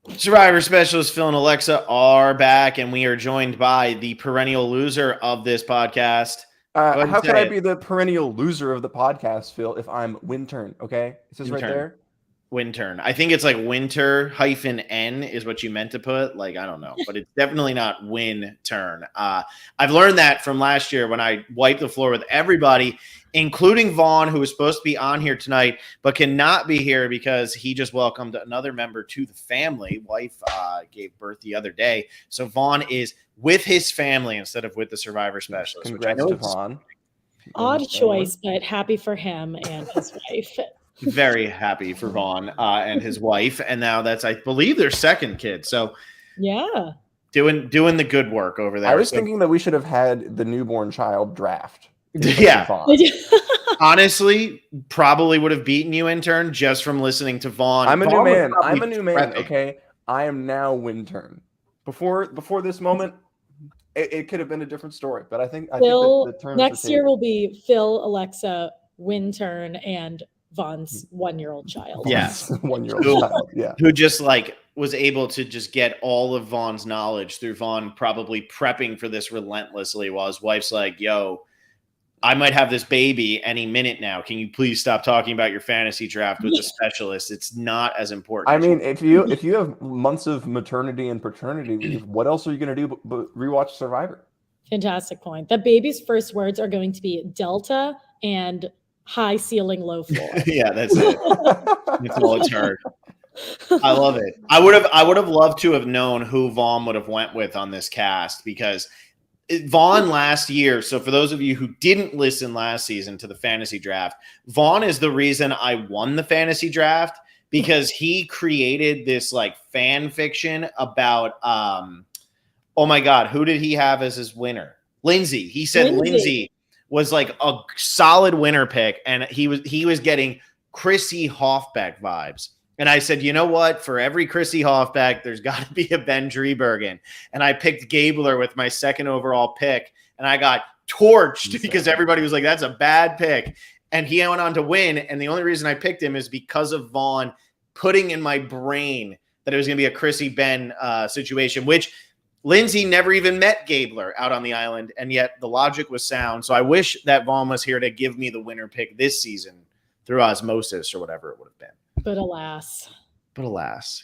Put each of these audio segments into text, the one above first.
Survivor specialist Phil and Alexa are back, and we are joined by the perennial loser of this podcast. Go ahead and How could say I it. be the perennial loser of the podcast, Phil, if I'm Intern, okay? It says right Intern. there. Wintern. I think it's like winter -n is what you meant to put. Like, I don't know, but it's definitely not win turn. I've learned that from last year when I wiped the floor with everybody, including Vaughn, who was supposed to be on here tonight, but cannot be here because he just welcomed another member to the family. Wife gave birth the other day. So Vaughn is with his family instead of with the Survivor Specialist. Congrats to Vaughn. Odd choice, but happy for him and his wife. Very happy for Vaughn and his wife, and now that's, I believe, their second kid. So yeah, doing the good work over there. I was thinking that we should have had the newborn child draft. Yeah, honestly, probably would have beaten you, Intern, just from listening to Vaughn. I'm a Vaughn new man. Okay, I am now Intern. Before this moment, it could have been a different story, but I think Phil, the terms next year will be Phil, Alexa, Wintern, and Vaughn's 1-year-old child. Yes, 1-year-old child. Yeah, who just like was able to just get all of Vaughn's knowledge through Vaughn probably prepping for this relentlessly while his wife's like, "Yo, I might have this baby any minute now. Can you please stop talking about your fantasy draft with the specialist? It's not as important." I mean, if you have months of maternity and paternity leave, what else are you going to do but rewatch Survivor? Fantastic point. The baby's first words are going to be Delta and high ceiling, low floor. Yeah, that's it. That's all it's heard. I love it. I would have loved to have known who Vaughn would have went with on this cast, because Vaughn last year. So for those of you who didn't listen last season to the fantasy draft, Vaughn is the reason I won the fantasy draft, because he created this like fan fiction about oh my God, who did he have as his winner? Lindsay. He said Lindsay was like a solid winner pick, and he was getting Chrissy Hoffbeck vibes. And I said, you know what? For every Chrissy Hoffbeck, there's got to be a Ben Driebergen. And I picked Gabler with my second overall pick, and I got torched because everybody was like, that's a bad pick. And he went on to win. And the only reason I picked him is because of Vaughn putting in my brain that it was going to be a Chrissy Ben situation, which Lindsay never even met Gabler out on the island, and yet the logic was sound. So I wish that Vaughn was here to give me the winner pick this season through osmosis or whatever it would have been. But alas,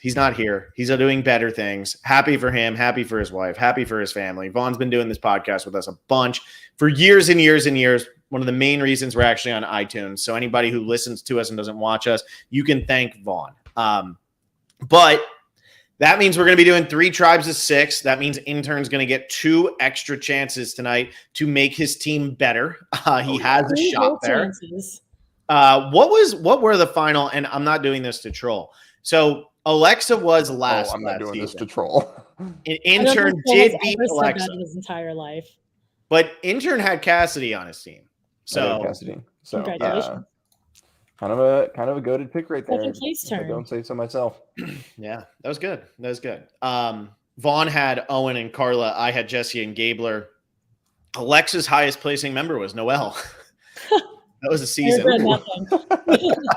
he's not here. He's doing better things. Happy for him, happy for his wife, happy for his family. Vaughn's been doing this podcast with us a bunch for years and years and years. One of the main reasons we're actually on iTunes. So anybody who listens to us and doesn't watch us, you can thank Vaughn. But that means we're going to be doing 3 tribes of 6. That means Intern's going to get 2 extra chances tonight to make his team better. He has a shot there. What were the final? And I'm not doing this to troll. So Alexa was last. I'm not doing this to troll. Intern did beat Alexa his entire life, but Intern had Cassidy on his team. So Cassidy. So congratulations. Kind of a goated pick right there. I don't say so myself. Yeah, that was good. Vaughn had Owen and Carla. I had Jesse and Gabler. Alexa's highest placing member was Noelle. That was a season. I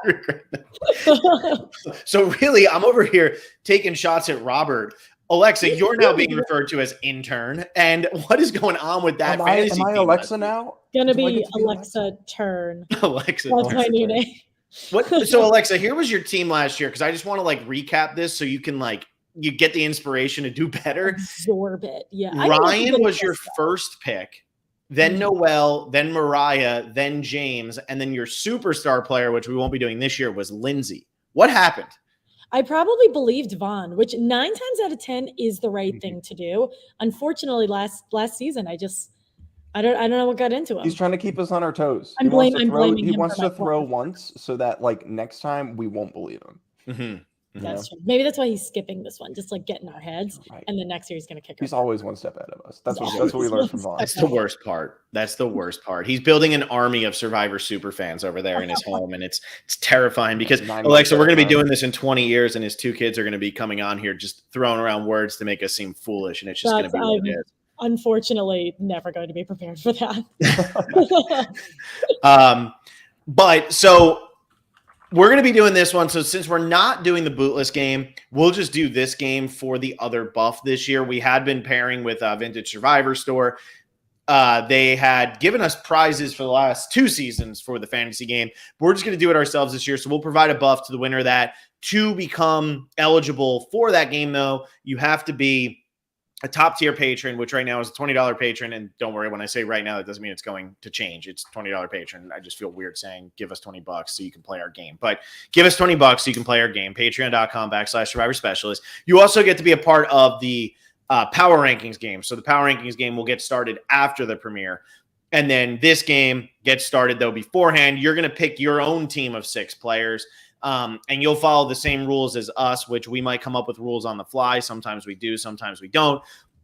regret that. So really, I'm over here taking shots at Robert. Alexa, you're now being referred to as Intern. And what is going on with that? Am I Alexa now? Gonna be Alexa Turn. Alexa. That's my new name. So Alexa, here was your team last year, because I just want to like recap this so you can like you get the inspiration to do better. Absorb it. Yeah. Ryan was your first pick, then Noelle, then Mariah, then James, and then your superstar player, which we won't be doing this year, was Lindsay. What happened? I probably believed Vaughn, which 9 times out of 10 is the right thing to do. Unfortunately, last season, I don't know what got into him. He's trying to keep us on our toes. He wants to throw once so that like next time we won't believe him. Mm-hmm. That's true. Maybe that's why he's skipping this one, just like get in our heads, and then next year he's going to kick. He's always one step ahead of us. That's what we learned from Vaughn. That's the worst part. He's building an army of Survivor super fans over there in his home, and it's terrifying because Alexa, we're going to be doing this in 20 years, and his 2 kids are going to be coming on here just throwing around words to make us seem foolish, and it's just going to be what it is. Unfortunately, never going to be prepared for that. But so we're going to be doing this one. So since we're not doing the bootless game, we'll just do this game for the other buff this year. We had been pairing with Vintage Survivor Store. They had given us prizes for the last 2 seasons for the fantasy game. We're just going to do it ourselves this year. So we'll provide a buff to the winner of that. To become eligible for that game, though, you have to be a top tier patron, which right now is a $20 patron. And don't worry, when I say right now, that doesn't mean it's going to change. It's $20 patron. I just feel weird saying give us $20 so you can play our game, but give us $20 so you can play our game. Patreon.com/Survivor Specialist. You also get to be a part of the Power Rankings game. So the Power Rankings game will get started after the premiere. And then this game gets started, though, beforehand. You're going to pick your own team of 6 players. And you'll follow the same rules as us, which we might come up with rules on the fly. Sometimes we do, sometimes we don't.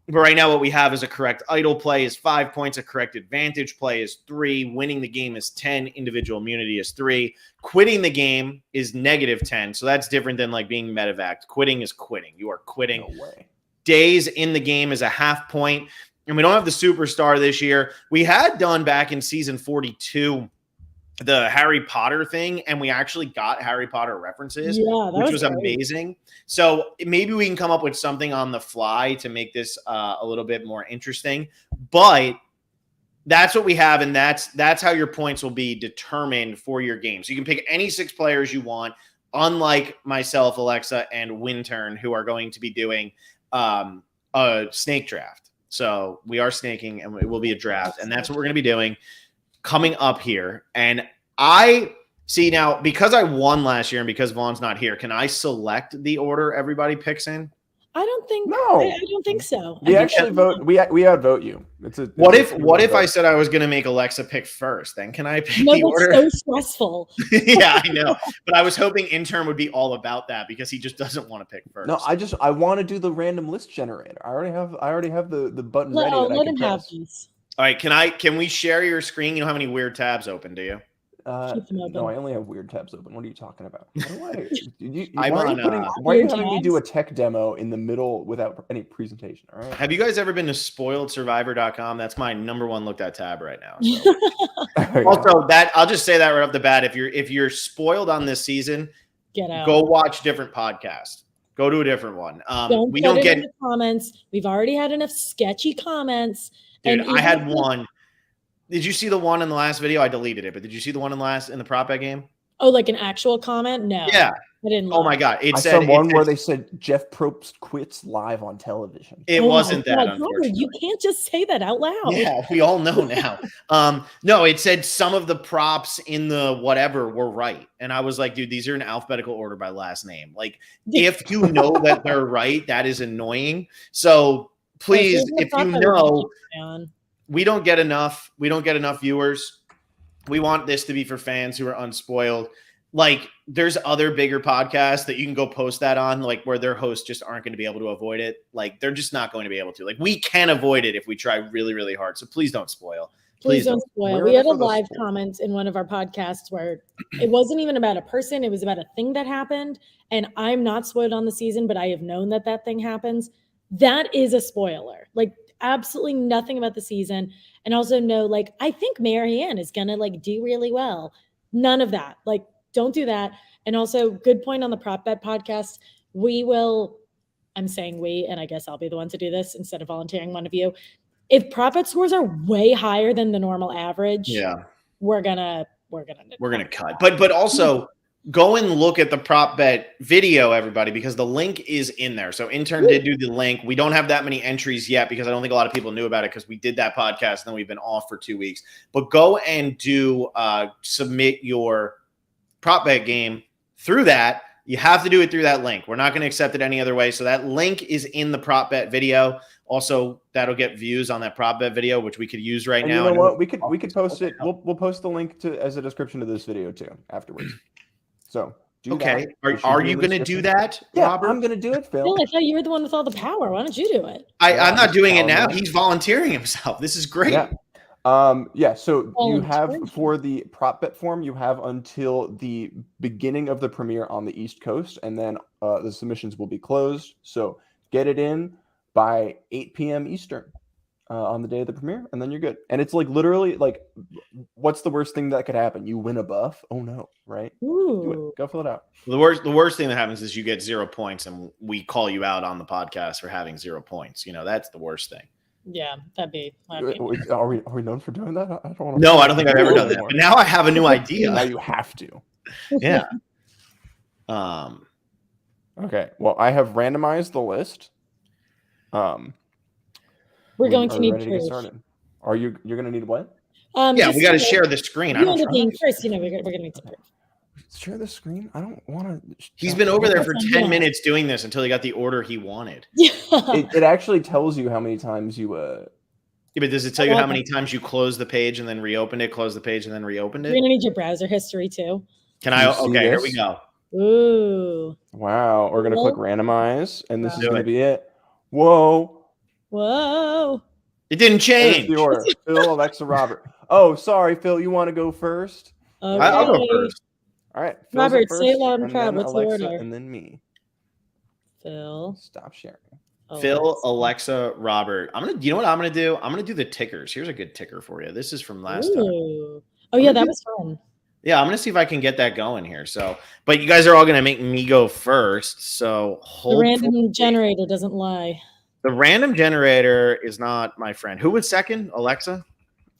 But right now what we have is a correct idle play is 5 points. A correct advantage play is 3. Winning the game is 10. Individual immunity is 3. Quitting the game is -10. So that's different than like being medevac. Quitting is quitting. You are quitting. No way. Days in the game is a ½ point. And we don't have the superstar this year. We had done back in season 42 the Harry Potter thing, and we actually got Harry Potter references, which was amazing. So maybe we can come up with something on the fly to make this a little bit more interesting. But that's what we have, and that's how your points will be determined for your game. So you can pick any 6 players you want, unlike myself, Alexa, and Intern, who are going to be doing a snake draft. So we are snaking, and it will be a draft, and that's what we're going to be doing coming up here. And I see now, because I won last year and because Vaughn's not here, can I select the order everybody picks in? I don't think. No, I don't think so. We actually vote. We outvote you. What if I said I was going to make Alexa pick first? Then can I pick the order? So stressful. Yeah, I know. But I was hoping Intern would be all about that because he just doesn't want to pick first. No, I want to do the random list generator. I already have the button ready. Let him have these. All right, can we share your screen? You don't have any weird tabs open, do you? No, I only have weird tabs open. What are you talking about? Why Why are you having me do a tech demo in the middle without any presentation? All right. Have you guys ever been to spoiledsurvivor.com? That's my #1 looked at tab right now. So. Also, I'll just say that right off the bat. If you're spoiled on this season, get out. Go watch different podcasts. Go to a different one. We don't get in the comments. We've already had enough sketchy comments. Dude, I had one. Did you see the one in the last video? I deleted it, but did you see the one in the prop bet game? Oh, like an actual comment? No. Yeah. I didn't. Oh my God. I saw one where they said Jeff Probst quits live on television. It wasn't that, unfortunately. You can't just say that out loud. Yeah, we all know now. No, it said some of the props in the whatever were right. And I was like, dude, these are in alphabetical order by last name. Like, if you know that they're right, that is annoying. So please, if you know, we don't get enough viewers. We want this to be for fans who are unspoiled. Like, there's other bigger podcasts that you can go post that on, like where their hosts just aren't going to be able to avoid it. Like, they're just not going to be able to. Like, we can avoid it if we try really, really hard. So please don't spoil. Please don't spoil. We had a live comment in one of our podcasts where it wasn't even about a person. It was about a thing that happened. And I'm not spoiled on the season, but I have known that thing happens. That is a spoiler. Like, absolutely nothing about the season. And also no, like, I think Marianne is going to like do really well. None of that. Like, don't do that. And also, good point on the prop bet podcast. I'm saying we, and I guess I'll be the one to do this instead of volunteering one of you. If prop bet scores are way higher than the normal average, we're gonna cut. But also go and look at the prop bet video, everybody, because the link is in there. So Intern did do the link. We don't have that many entries yet because I don't think a lot of people knew about it because we did that podcast and then we've been off for 2 weeks. But go and submit your prop bet game through that. You have to do it through that link. We're not going to accept it any other way. So that link is in the prop bet video. Also, that'll get views on that prop bet video, which we could use right now. You know what? We could post it. We'll post the link as a description of this video too afterwards. So okay. Are you going to do that, yeah, Robert? I'm going to do it, Phil. I thought you were the one with all the power. Why don't you do it? I'm not doing it now. He's volunteering himself. This is great. Yeah. So you have, for the prop bet form, you have until the beginning of the premiere on the East Coast, and then the submissions will be closed. So get it in by 8 p.m. Eastern. on the day of the premiere, and then you're good. And it's like literally like, what's the worst thing that could happen? You win a buff? Oh no, right? Do it. Go fill it out. The worst thing that happens is you get 0 points, and we call you out on the podcast for having 0 points. That's the worst thing. Yeah, that'd be. Are we known for doing that? I don't want to. No, I don't think I've ever done that. But now I have a new idea. Now you have to. Yeah. Okay. Well, I have randomized the list. We're going to need ready to get started. Are you're going to need what? Yeah, we got to share the screen. You end up being first. We're going to need to prove. Share the screen? I don't want to. He's been over there for 10 minutes doing this until he got the order he wanted. Yeah. It actually tells you how many times you. Yeah, but does it tell you how many times you closed the page and then reopened it, closed the page and then reopened it? You're going to need your browser history too. Can I? Okay, here we go. Ooh. Wow. We're going to click randomize, and this is going to be it. Whoa. It didn't change. The order. Phil, Alexa, Robert. Oh, sorry, Phil. You want to go first? Okay. I'll go first. All right. Robert, first, say loud and proud. What's Alexa, the order? And then me. Phil. Stop sharing. Phil, Alexa, Robert. You know what I'm gonna do? I'm gonna do the tickers. Here's a good ticker for you. This is from last time. Oh yeah, that was fun. Yeah, I'm gonna see if I can get that going here. So, but you guys are all gonna make me go first. So the random generator doesn't lie. The random generator is not my friend. Who was second? Alexa.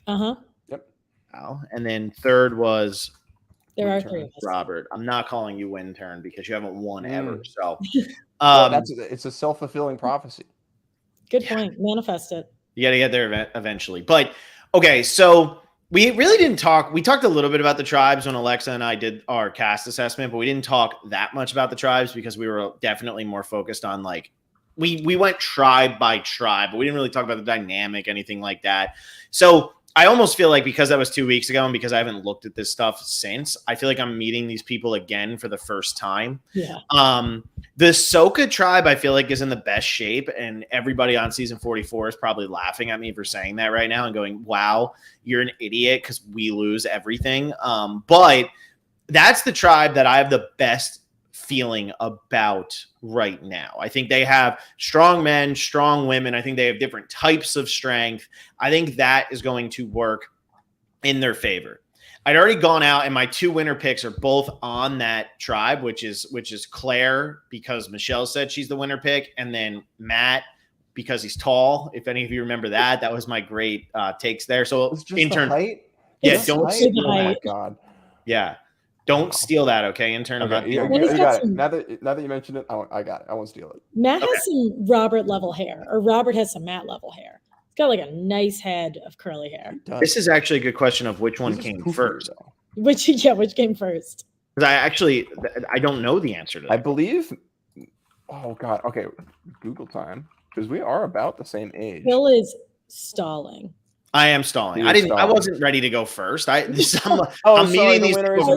Yep. Oh, and then third was. There are three of us. Robert, I'm not calling you Intern because you haven't won ever. So, it's a self-fulfilling prophecy. Good point. Manifest it. You got to get there eventually. But okay, so we really didn't talk. We talked a little bit about the tribes when Alexa and I did our cast assessment, but we didn't talk that much about the tribes because we were definitely more focused on like we went tribe by tribe, but we didn't really talk about the dynamic, anything like that. So I almost feel like because that was 2 weeks ago and because I haven't looked at this stuff since, I feel like I'm meeting these people again for the first time. Yeah. The Soka tribe, I feel like, is in the best shape, and everybody on season 44 is probably laughing at me for saying that right now and going, wow, you're an idiot because we lose everything. But that's the tribe that I have the best feeling about right now. I think they have strong men, strong women. I think they have different types of strength. I think that is going to work in their favor. I'd already gone out, and my 2 winner picks are both on that tribe, which is Claire, because Michelle said she's the winner pick, and then Matt because he's tall. If any of you remember that was my great takes there. So Intern, height? Yeah, don't steal that. God. Yeah. Don't steal that, okay, Intern? Okay, you got it. Now that you mentioned it, I got it. I won't steal it. Matt has some Robert level hair, or Robert has some Matt level hair. He's got like a nice head of curly hair. This is actually a good question of which one came first. Which came first? Because I don't know the answer to that. I believe. Oh God. Okay, Google time, because we are about the same age. Phil is stalling. I am stalling. I wasn't ready to go first. I'm meeting these people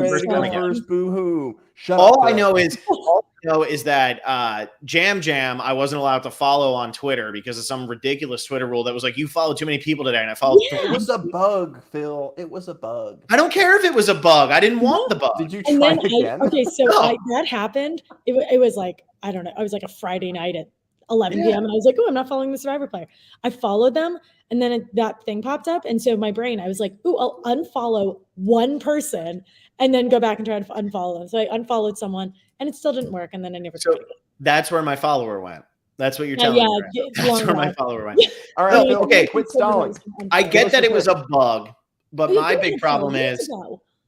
first. Boo hoo. Shut up. All I know is that Jam, I wasn't allowed to follow on Twitter because of some ridiculous Twitter rule that was like, you followed too many people today, and I followed. It was a bug, Phil. It was a bug. I don't care if it was a bug. I didn't want the bug. Did you try again? That happened. It was like, I don't know. I was like a Friday night at 11 p.m. and I was like, oh, I'm not following the Survivor player. I followed them, and then that thing popped up, and so my brain, I was like, oh, I'll unfollow one person and then go back and try to unfollow them. So I unfollowed someone, and it still didn't work, and then I never. So that's where my follower went. That's what you're telling me. Right? That's where my follower went. All right, no, okay, quit stalling. I get that it was a bug, but my big problem is.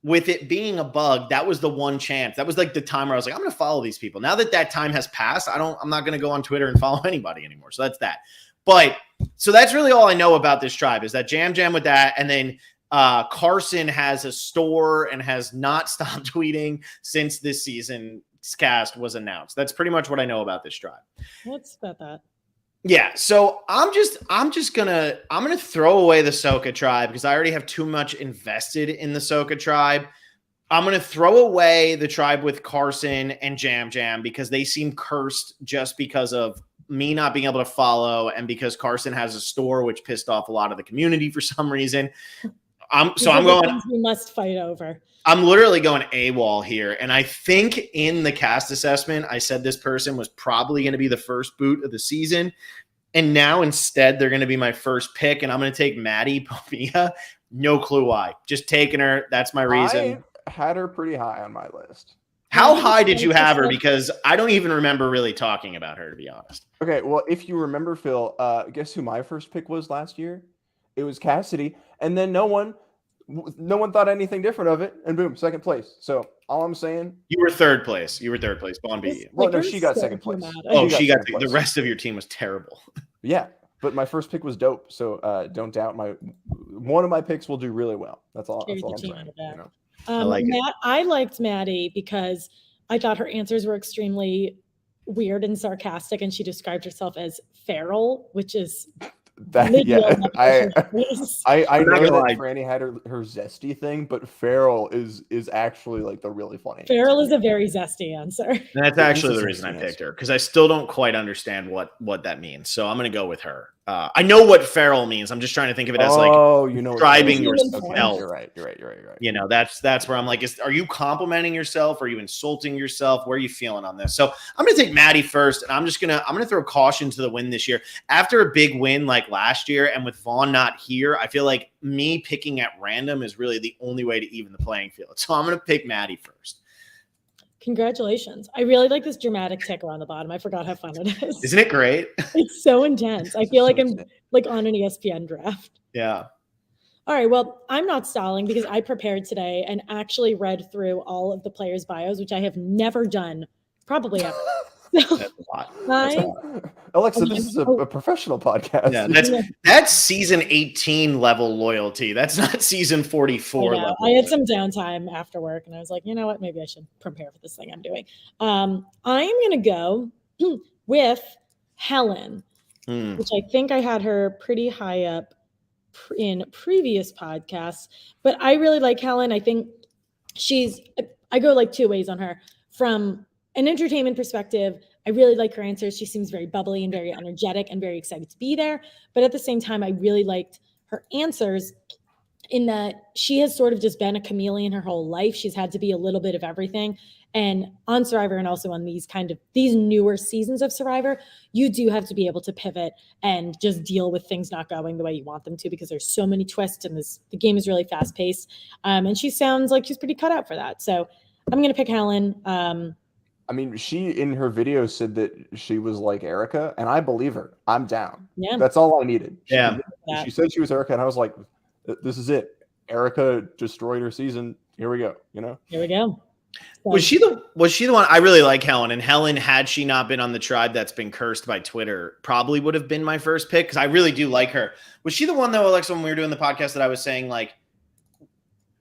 With it being a bug, that was the one chance. That was like the time where I was like, I'm going to follow these people. Now that time has passed, I'm not going to go on Twitter and follow anybody anymore. So that's that. But so that's really all I know about this tribe is that Jam with that. And then Carson has a store and has not stopped tweeting since this season's cast was announced. That's pretty much what I know about this tribe. What's about that? Yeah, so I'm gonna throw away the Soka tribe because I already have too much invested in the Soka tribe. I'm gonna throw away the tribe with Carson and Jam because they seem cursed just because of me not being able to follow and because Carson has a store, which pissed off a lot of the community for some reason. We must fight over. I'm literally going AWOL here. And I think in the cast assessment, I said this person was probably going to be the first boot of the season. and now instead they're going to be my first pick, and I'm going to take Maddie Pomia. No clue why. Just taking her. That's my reason. I had her pretty high on my list. How high did you have her? Because I don't even remember really talking about her, to be honest. Okay, well, if you remember, Phil, guess who my first pick was last year? It was Cassidy, and then no one thought anything different of it, and boom, second place. So all I'm saying, you were third place. Bond beat you. Well, no, she got second place. Oh, she got the rest of your team was terrible. Yeah, but my first pick was dope. So don't doubt one of my picks will do really well. That's all I'm saying. You know? I liked Maddie because I thought her answers were extremely weird and sarcastic, and she described herself as feral, which is I know that Franny had her zesty thing, but feral is actually like the really funny. Feral is a very zesty answer. And that's actually the reason I picked her, because I still don't quite understand what that means. So I'm going to go with her. I know what feral means. I'm just trying to think of it as describing yourself. Okay. You're right. You know, that's where I'm like, are you complimenting yourself? Are you insulting yourself? Where are you feeling on this? So I'm going to take Maddie first, and I'm going to throw caution to the wind this year. After a big win like last year, and with Vaughn not here, I feel like me picking at random is really the only way to even the playing field. So I'm going to pick Maddie first. Congratulations. I really like this dramatic ticker on the bottom. I forgot how fun it is. Isn't it great? It's so intense. I feel like I'm like on an ESPN draft. Yeah. All right. Well, I'm not stalling because I prepared today and actually read through all of the players' bios, which I have never done, probably ever. That's a lot. Alexa, this is a professional podcast. Yeah, that's season 18 level loyalty. That's not season 44 level. I had some downtime after work, and I was like, you know what? Maybe I should prepare for this thing I'm doing. I am going to go with Helen, which I think I had her pretty high up in previous podcasts. But I really like Helen. I think I go like two ways on her. From an entertainment perspective, I really like her answers. She seems very bubbly and very energetic and very excited to be there. But at the same time, I really liked her answers in that she has sort of just been a chameleon her whole life. She's had to be a little bit of everything. And on Survivor, and also on these newer seasons of Survivor, you do have to be able to pivot and just deal with things not going the way you want them to, because there's so many twists and the game is really fast paced. And she sounds like she's pretty cut out for that. So I'm going to pick Helen. I mean, she in her video said that she was like Erica, and I believe her. I'm down. Yeah. That's all I needed. She said she was Erica, and I was like, this is it. Erica destroyed her season. Here we go. You know? Here we go. So, was she the one? I really like Helen, and Helen, had she not been on the tribe that's been cursed by Twitter, probably would have been my first pick, because I really do like her. Was she the one, though, Alexa, when we were doing the podcast, that I was saying, like,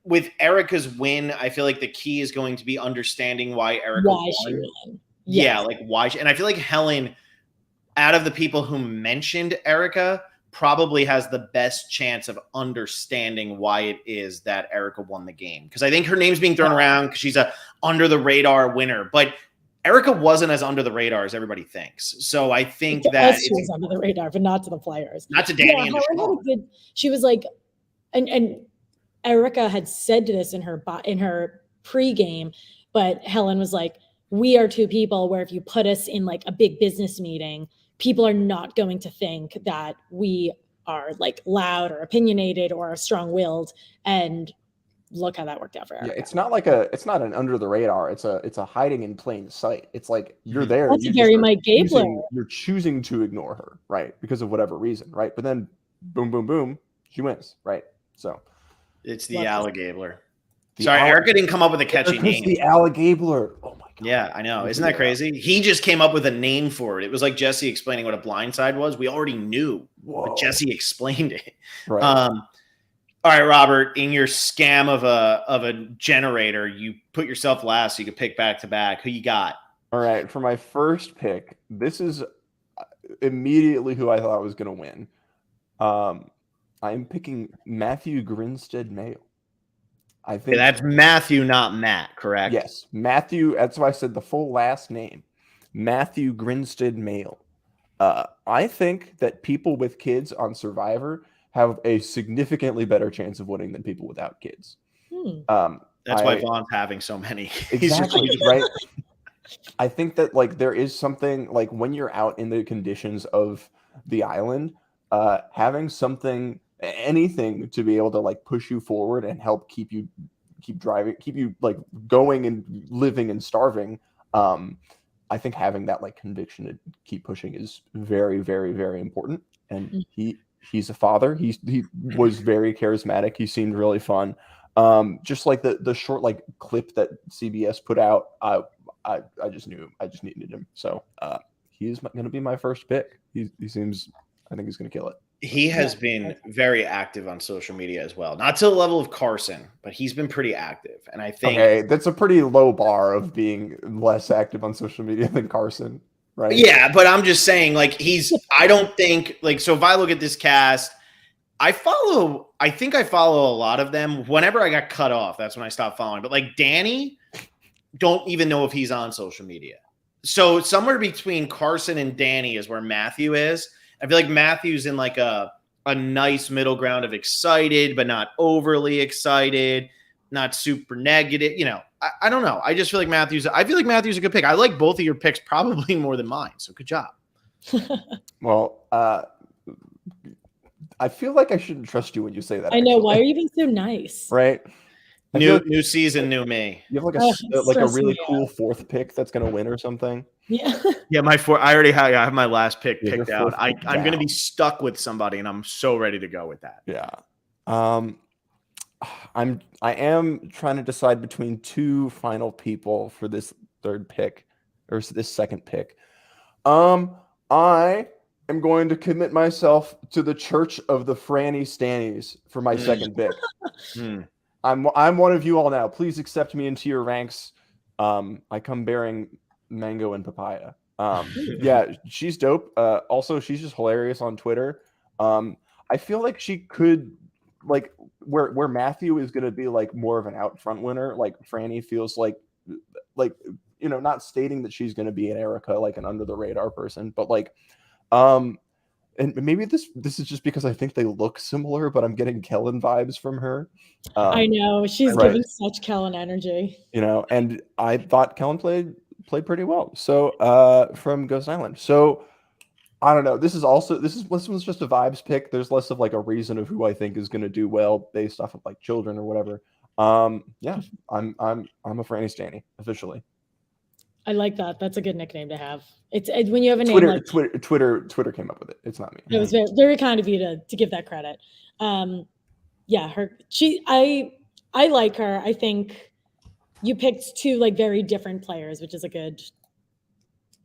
with Erica's win, I feel like the key is going to be understanding why Erica won. She won. Yes. Yeah, like why. And I feel like Helen, out of the people who mentioned Erica, probably has the best chance of understanding why it is that Erica won the game. Because I think her name's being thrown around because she's a under the radar winner, but Erica wasn't as under the radar as everybody thinks. So I think that she was under the radar, but not to the players. Not to Danny and Michelle. She was like, and Erica had said this in her pregame, but Helen was like, we are two people where if you put us in like a big business meeting, people are not going to think that we are like loud or opinionated or strong-willed. And look how that worked out for Erica. Yeah, it's not an under the radar. It's a hiding in plain sight. It's like you're there. That's very Mike Gabler. You're choosing to ignore her, right? Because of whatever reason, right? But then boom, boom, boom, she wins, right? So it's the alligabler. Sorry, Erica didn't come up with a catchy name. The alligabler. Oh my god. Yeah, I know. Isn't that crazy? He just came up with a name for it. It was like Jesse explaining what a blindside was. We already knew, but Jesse explained it. Right. All right, Robert, in your scam of a generator, you put yourself last so you could pick back to back. Who you got? All right, for my first pick, this is immediately who I thought was going to win. I'm picking Matthew Grinstead Mail. I think that's Matthew, not Matt, correct? Yes, Matthew. That's why I said the full last name, Matthew Grinstead Mail. I think that people with kids on Survivor have a significantly better chance of winning than people without kids. That's why Vaughn's having so many. Exactly, right? I think that like there is something like when you're out in the conditions of the island, having something, anything to be able to like push you forward and help keep driving, keep you like going and living and starving. I think having that like conviction to keep pushing is very, very, very important. And he's a father. He was very charismatic. He seemed really fun. Just like the short like clip that CBS put out, I just knew I just needed him. So he's going to be my first pick. He seems, I think he's going to kill it. He has been very active on social media as well. Not to the level of Carson, but he's been pretty active. And I think that's a pretty low bar of being less active on social media than Carson, right? Yeah, but I'm just saying, like, I don't think, like, so if I look at this cast, I think I follow a lot of them. Whenever I got cut off, that's when I stopped following. But like Danny, don't even know if he's on social media. So somewhere between Carson and Danny is where Matthew is. I feel like Matthew's in like a nice middle ground of excited, but not overly excited, not super negative. You know, I don't know. I just feel like Matthew's a good pick. I like both of your picks probably more than mine. So good job. Well, I feel like I shouldn't trust you when you say that. I know. Why are you being so nice? Right. New season, new me. You have like a really cool fourth pick that's going to win or something. Yeah. Yeah, I have my last pick picked out. I'm going to be stuck with somebody, and I'm so ready to go with that. Yeah. I am trying to decide between two final people for this third pick or this second pick. I am going to commit myself to the Church of the Franny Stannies for my second pick. I'm one of you all now. Please accept me into your ranks. I come bearing mango and papaya. Yeah, she's dope. Also, she's just hilarious on Twitter. I feel like she could like where Matthew is going to be like more of an out front winner. Like Franny feels like you know, not stating that she's going to be an Erica, like an under the radar person, but like and maybe this is just because I think they look similar, but I'm getting Kellen vibes from her. I know she's giving such Kellen energy. You know, and I thought Kellen played pretty well. So from Ghost Island. So I don't know. This was just a vibes pick. There's less of like a reason of who I think is going to do well based off of like children or whatever. Yeah, I'm a Franny Stanny officially. I like that. That's a good nickname to have. It's when you have a name Twitter, like Twitter came up with it. It's not me. It was very, very kind of you to give that credit. Yeah, I like her. I think you picked two like very different players, which is a good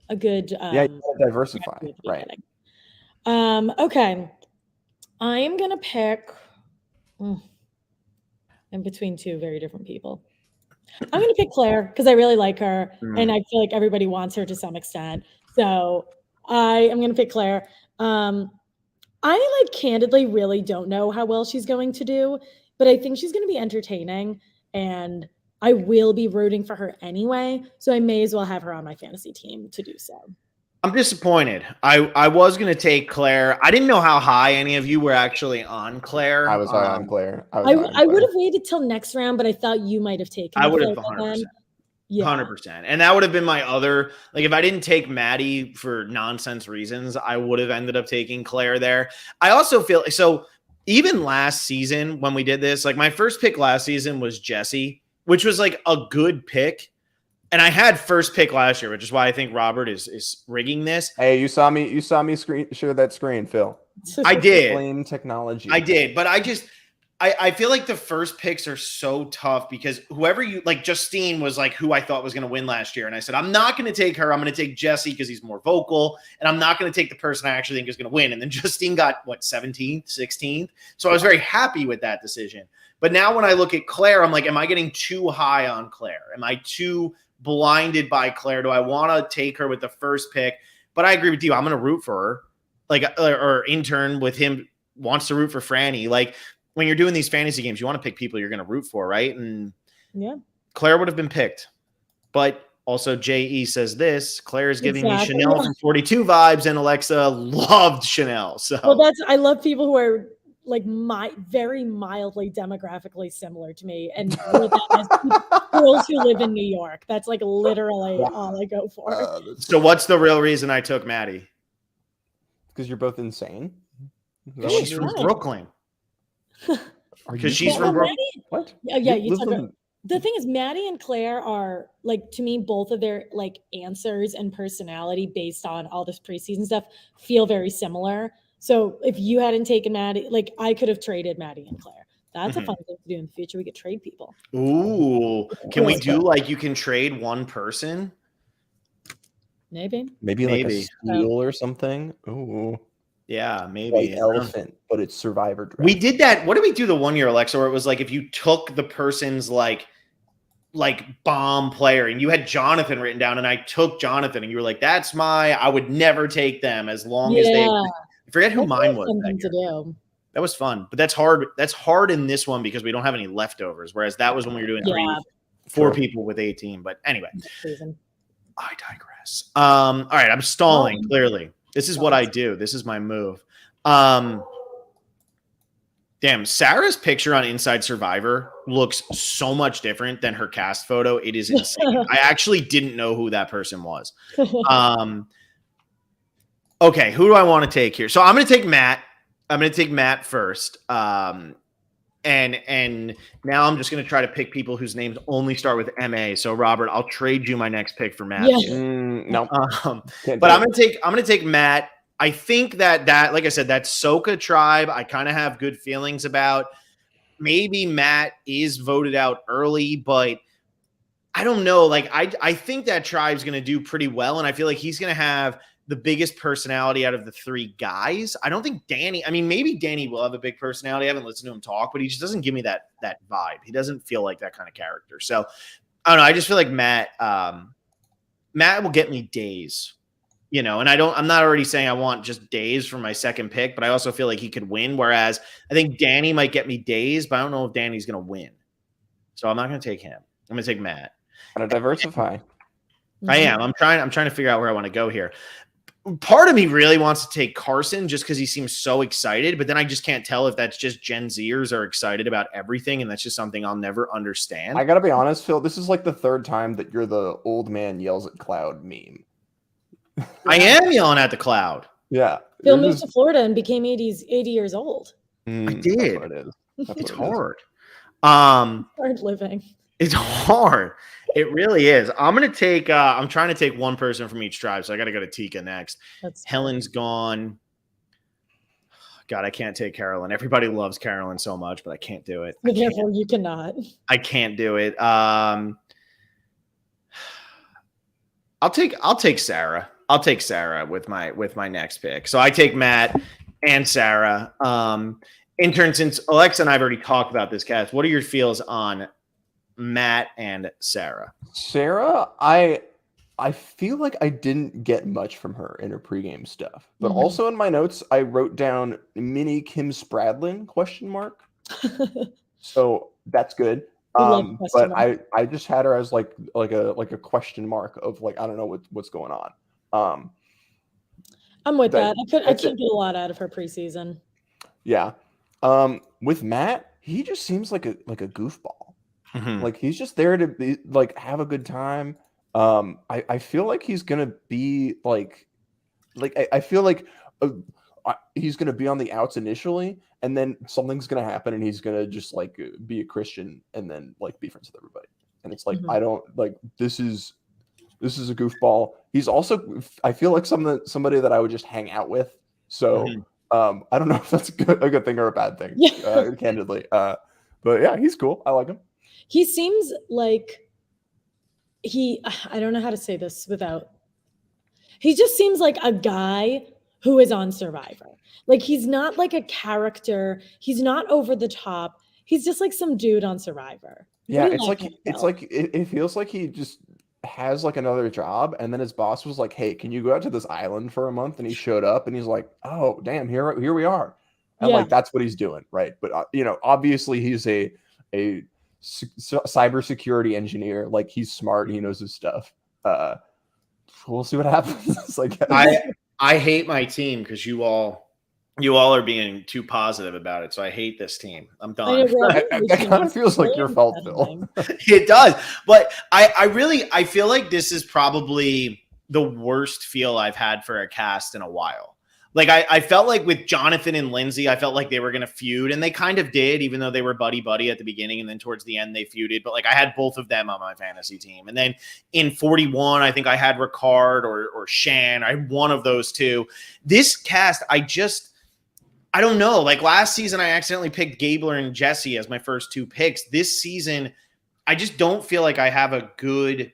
yeah, you diversify, right? Okay. I am gonna pick in between two very different people. I'm going to pick Claire because I really like her, and I feel like everybody wants her to some extent. So I am going to pick Claire. I like candidly really don't know how well she's going to do, but I think she's going to be entertaining, and I will be rooting for her anyway. So I may as well have her on my fantasy team to do so. I'm disappointed. I was going to take Claire. I didn't know how high any of you were actually on Claire. I was high on Claire. I would have waited till next round, but I thought you might have taken. I would have 100%. Yeah. 100%. And that would have been my other, like if I didn't take Maddie for nonsense reasons, I would have ended up taking Claire there. I also feel so even last season when we did this, like my first pick last season was Jessie, which was like a good pick. And I had first pick last year, which is why I think Robert is rigging this. Hey, you saw me share that screen, Phil. I did. Flame technology. I did, but I feel like the first picks are so tough because whoever you like, Justine was like who I thought was going to win last year, and I said I'm not going to take her. I'm going to take Jesse because he's more vocal, and I'm not going to take the person I actually think is going to win. And then Justine got what 17th, 16th. So I was very happy with that decision. But now when I look at Claire, I'm like, am I getting too high on Claire? Am I too blinded by Claire? Do I want to take her with the first pick? But I agree with you. I'm going to root for her. Like, or intern with him wants to root for Franny. Like when you're doing these fantasy games, you want to pick people you're going to root for, right? And yeah, Claire would have been picked. But also J.E. says this, Claire is giving me Chanel from 42 vibes, and Alexa loved Chanel. So well, I love people who are like very mildly demographically similar to me, and girls who live in New York. That's like literally all I go for. So what's the real reason I took Maddie? Because you're both insane. She's from Brooklyn. Because she's from Brooklyn. What? Yeah, the thing is, Maddie and Claire are like, to me, both of their like answers and personality based on all this preseason stuff feel very similar. So if you hadn't taken Maddie, like I could have traded Maddie and Claire. That's a fun thing to do in the future. We could trade people. Ooh, can we do like you can trade one person? Maybe like a steal or something. Ooh. Yeah, maybe like elephant, but it's Survivor draft. We did that. What did we do the one year, Alexa, where it was like if you took the person's like bomb player and you had Jonathan written down and I took Jonathan and you were like, that's I would never take them as long as they I forget who mine was. That was fun, but that's hard. That's hard in this one because we don't have any leftovers. Whereas that was when we were doing 4 people with 18. But anyway, I digress. All right, I'm stalling. Clearly, this is what I do. This is my move. Damn, Sarah's picture on Inside Survivor looks so much different than her cast photo. It is insane. I actually didn't know who that person was. Okay, who do I want to take here? So I'm going to take Matt. I'm going to take Matt first. And now I'm just going to try to pick people whose names only start with MA. So Robert, I'll trade you my next pick for Matt. Yeah. No. But I'm going to take Matt. I think that like I said, that Soka tribe, I kind of have good feelings about. Maybe Matt is voted out early, but I don't know. Like, I think that tribe's going to do pretty well. And I feel like he's going to have the biggest personality out of the 3 guys. I don't think Danny, I mean, maybe Danny will have a big personality. I haven't listened to him talk, but he just doesn't give me that vibe. He doesn't feel like that kind of character. So I don't know. I just feel like Matt will get me days. You know, and I'm not already saying I want just days for my second pick, but I also feel like he could win. Whereas I think Danny might get me days, but I don't know if Danny's going to win. So I'm not going to take him. I'm going to take Matt. Gotta diversify. I am. I'm trying to figure out where I want to go here. Part of me really wants to take Carson just because he seems so excited, but then I just can't tell if that's just Gen Zers are excited about everything, and that's just something I'll never understand. I got to be honest, Phil, this is like the 3rd time that you're the old man yells at cloud meme. I am yelling at the cloud. Yeah. Phil moved to Florida and became 80 years old. I did. That's what it is. It's hard. Hard living. It's hard. It really is. I'm going to take, I'm trying to take one person from each tribe. So I got to go to Tika next. Helen's gone. God, I can't take Carolyn. Everybody loves Carolyn so much, but I can't do it. Therefore, you cannot. I can't do it. I'll take Sarah. I'll take Sarah with my next pick. So I take Matt and Sarah. Intern, since Alexa and I've already talked about this cast, what are your feels on Matt and Sarah? Sarah, I feel like I didn't get much from her in her pregame stuff, but also in my notes I wrote down mini Kim Spradlin ? So that's good. But I just had her as like a question mark of like I don't know what's going on. I'm with that. I couldn't get a lot out of her preseason. Yeah. With Matt, he just seems like a goofball. Like he's just there to be like have a good time. I feel like he's gonna be like I feel like he's gonna be on the outs initially, and then something's gonna happen, and he's gonna just like be a Christian and then like be friends with everybody. And it's like I don't like this is a goofball. He's also I feel like somebody that I would just hang out with. So I don't know if that's a good thing or a bad thing. Candidly, but yeah, he's cool. I like him. He seems like I don't know how to say this without. He just seems like a guy who is on Survivor. Like he's not like a character. He's not over the top. He's just like some dude on Survivor. Yeah, it feels like he just has like another job, and then his boss was like, "Hey, can you go out to this island for a month?" And he showed up, and he's like, "Oh, damn, here we are," and like that's what he's doing, right? But obviously he's a cybersecurity engineer. Like he's smart, he knows his stuff. We'll see what happens. Like I hate my team because you all You all are being too positive about it, so I hate this team. I'm done. That kind of feels like your fault, Phil. It does, but I feel like this is probably the worst feel I've had for a cast in a while. Like I felt like with Jonathan and Lindsay, I felt like they were going to feud, and they kind of did, even though they were buddy at the beginning, and then towards the end they feuded. But like I had both of them on my fantasy team, and then in 41, I think I had Ricard or Shan. I had one of those two. This cast, I don't know. Like last season, I accidentally picked Gabler and Jesse as my first two picks. This season, I just don't feel like I have a good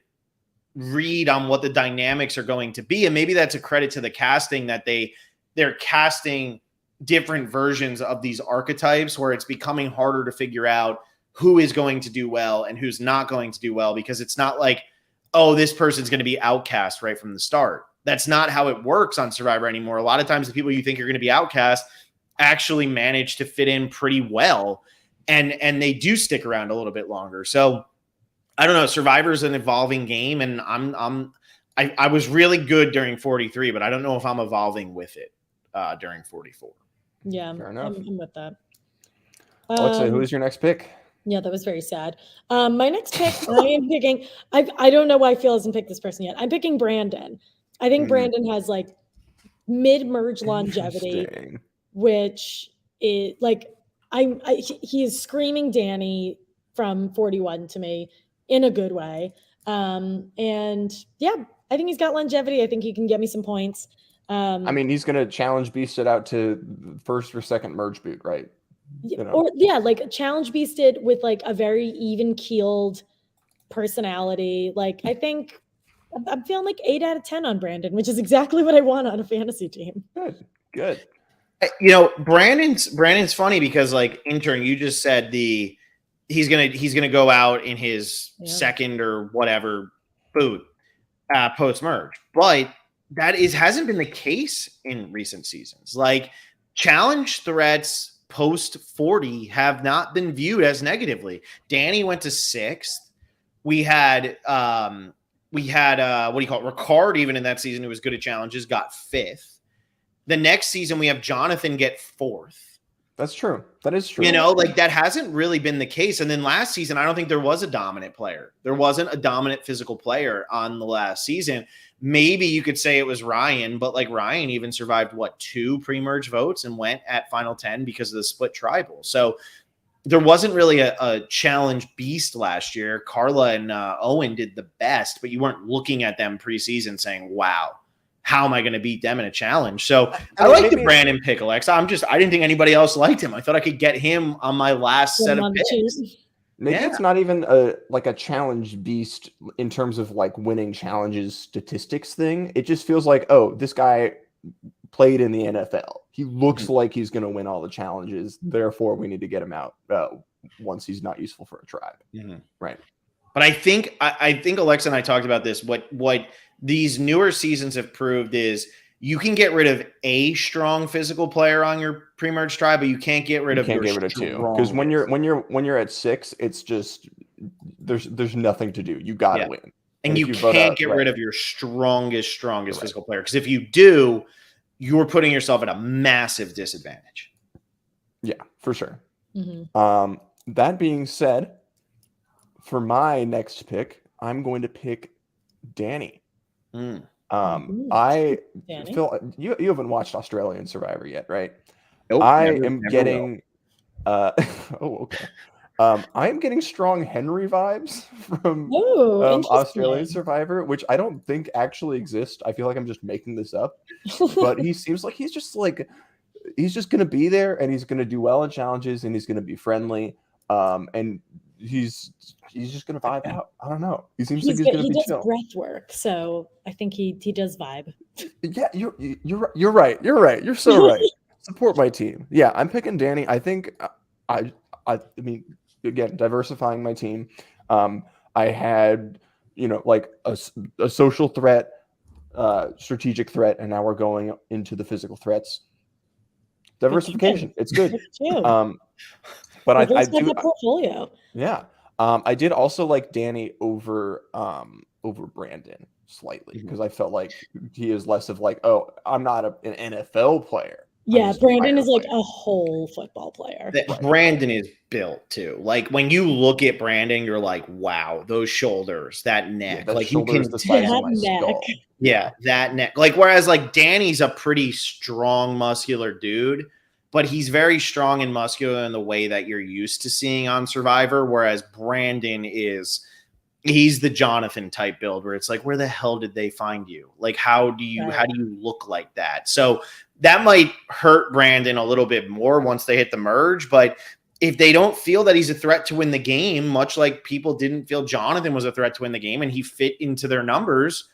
read on what the dynamics are going to be. And maybe that's a credit to the casting that they're casting different versions of these archetypes where it's becoming harder to figure out who is going to do well and who's not going to do well, because it's not like, oh, this person's going to be outcast right from the start. That's not how it works on Survivor anymore. A lot of times the people you think are going to be outcast actually manage to fit in pretty well, and they do stick around a little bit longer. So I don't know. Survivor is an evolving game, and I was really good during 43, but I don't know if I'm evolving with it during 44. Yeah, I'm with that. Alexa, who is your next pick? Yeah, that was very sad. My next pick, I am picking. I don't know why Phil hasn't picked this person yet. I'm picking Brandon. I think Brandon has like mid-merge longevity, which is like he is screaming Danny from 41 to me in a good way. And yeah, I think he's got longevity. I think he can get me some points. I mean, he's going to challenge Beasted out to first or second merge boot, right? You know? Or yeah, like challenge Beasted with like a very even keeled personality. Like I think I'm feeling like 8 out of 10 on Brandon, which is exactly what I want on a fantasy team. Good. You know, Brandon's funny because like Intern, you just said he's gonna go out in his second or whatever boot post merge, but that hasn't been the case in recent seasons. Like challenge threats post 40 have not been viewed as negatively. Danny went to 6th. We had what do you call it? Ricard, even in that season, who was good at challenges, got 5th. The next season, we have Jonathan get 4th. That's true. That is true. You know, like that hasn't really been the case. And then last season, I don't think there was a dominant player. There wasn't a dominant physical player on the last season. Maybe you could say it was Ryan, but like Ryan even survived 2 pre-merge votes and went at final 10 because of the split tribal. So there wasn't really a challenge beast last year. Carla and Owen did the best, but you weren't looking at them preseason saying, wow, how am I going to beat them in a challenge? So I like the Brandon pick, Alexa. I didn't think anybody else liked him. I thought I could get him on my last set of picks. Maybe it's not even a challenge beast in terms of like winning challenges statistics thing. It just feels like, oh, this guy played in the NFL. He looks like he's going to win all the challenges. Therefore, we need to get him out once he's not useful for a tribe. Right. But I think Alexa and I talked about this. What these newer seasons have proved is you can get rid of a strong physical player on your pre-merge tribe, but you can't get rid of 2. Because when you're at 6, it's just there's nothing to do. You got to win, and you can't get rid of your strongest physical player. Because if you do, you're putting yourself at a massive disadvantage. Yeah, for sure. That being said, for my next pick, I'm going to pick Danny. Phil, you haven't watched Australian Survivor yet, right? Nope, I am getting okay. I am getting strong Henry vibes from Australian Survivor, which I don't think actually exist. I feel like I'm just making this up, but he seems like he's just going to be there, and he's going to do well in challenges, and he's going to be friendly, and he's just gonna vibe out. I don't know. He seems like he's gonna be chill. He does breath work, so I think he does vibe. Yeah, you're right. You're so right. Support my team. Yeah, I'm picking Danny. I think I mean, again, diversifying my team. I had like a social threat, strategic threat, and now we're going into the physical threats. Diversification. It's good. But I do portfolio. Yeah. I did also like Danny over Brandon slightly because I felt like he is less of like, oh, I'm not an NFL player. Yeah, Brandon is like a whole football player. Brandon is built too. Like when you look at Brandon, you're like, wow, those shoulders, that neck. That like shoulder you is can the size of my skull. Yeah, that neck. Like whereas like Danny's a pretty strong, muscular dude, but he's very strong and muscular in the way that you're used to seeing on Survivor. Whereas Brandon he's the Jonathan type build where it's like, where the hell did they find you? Like, how do you look like that? So that might hurt Brandon a little bit more once they hit the merge. But if they don't feel that he's a threat to win the game, much like people didn't feel Jonathan was a threat to win the game and he fit into their numbers,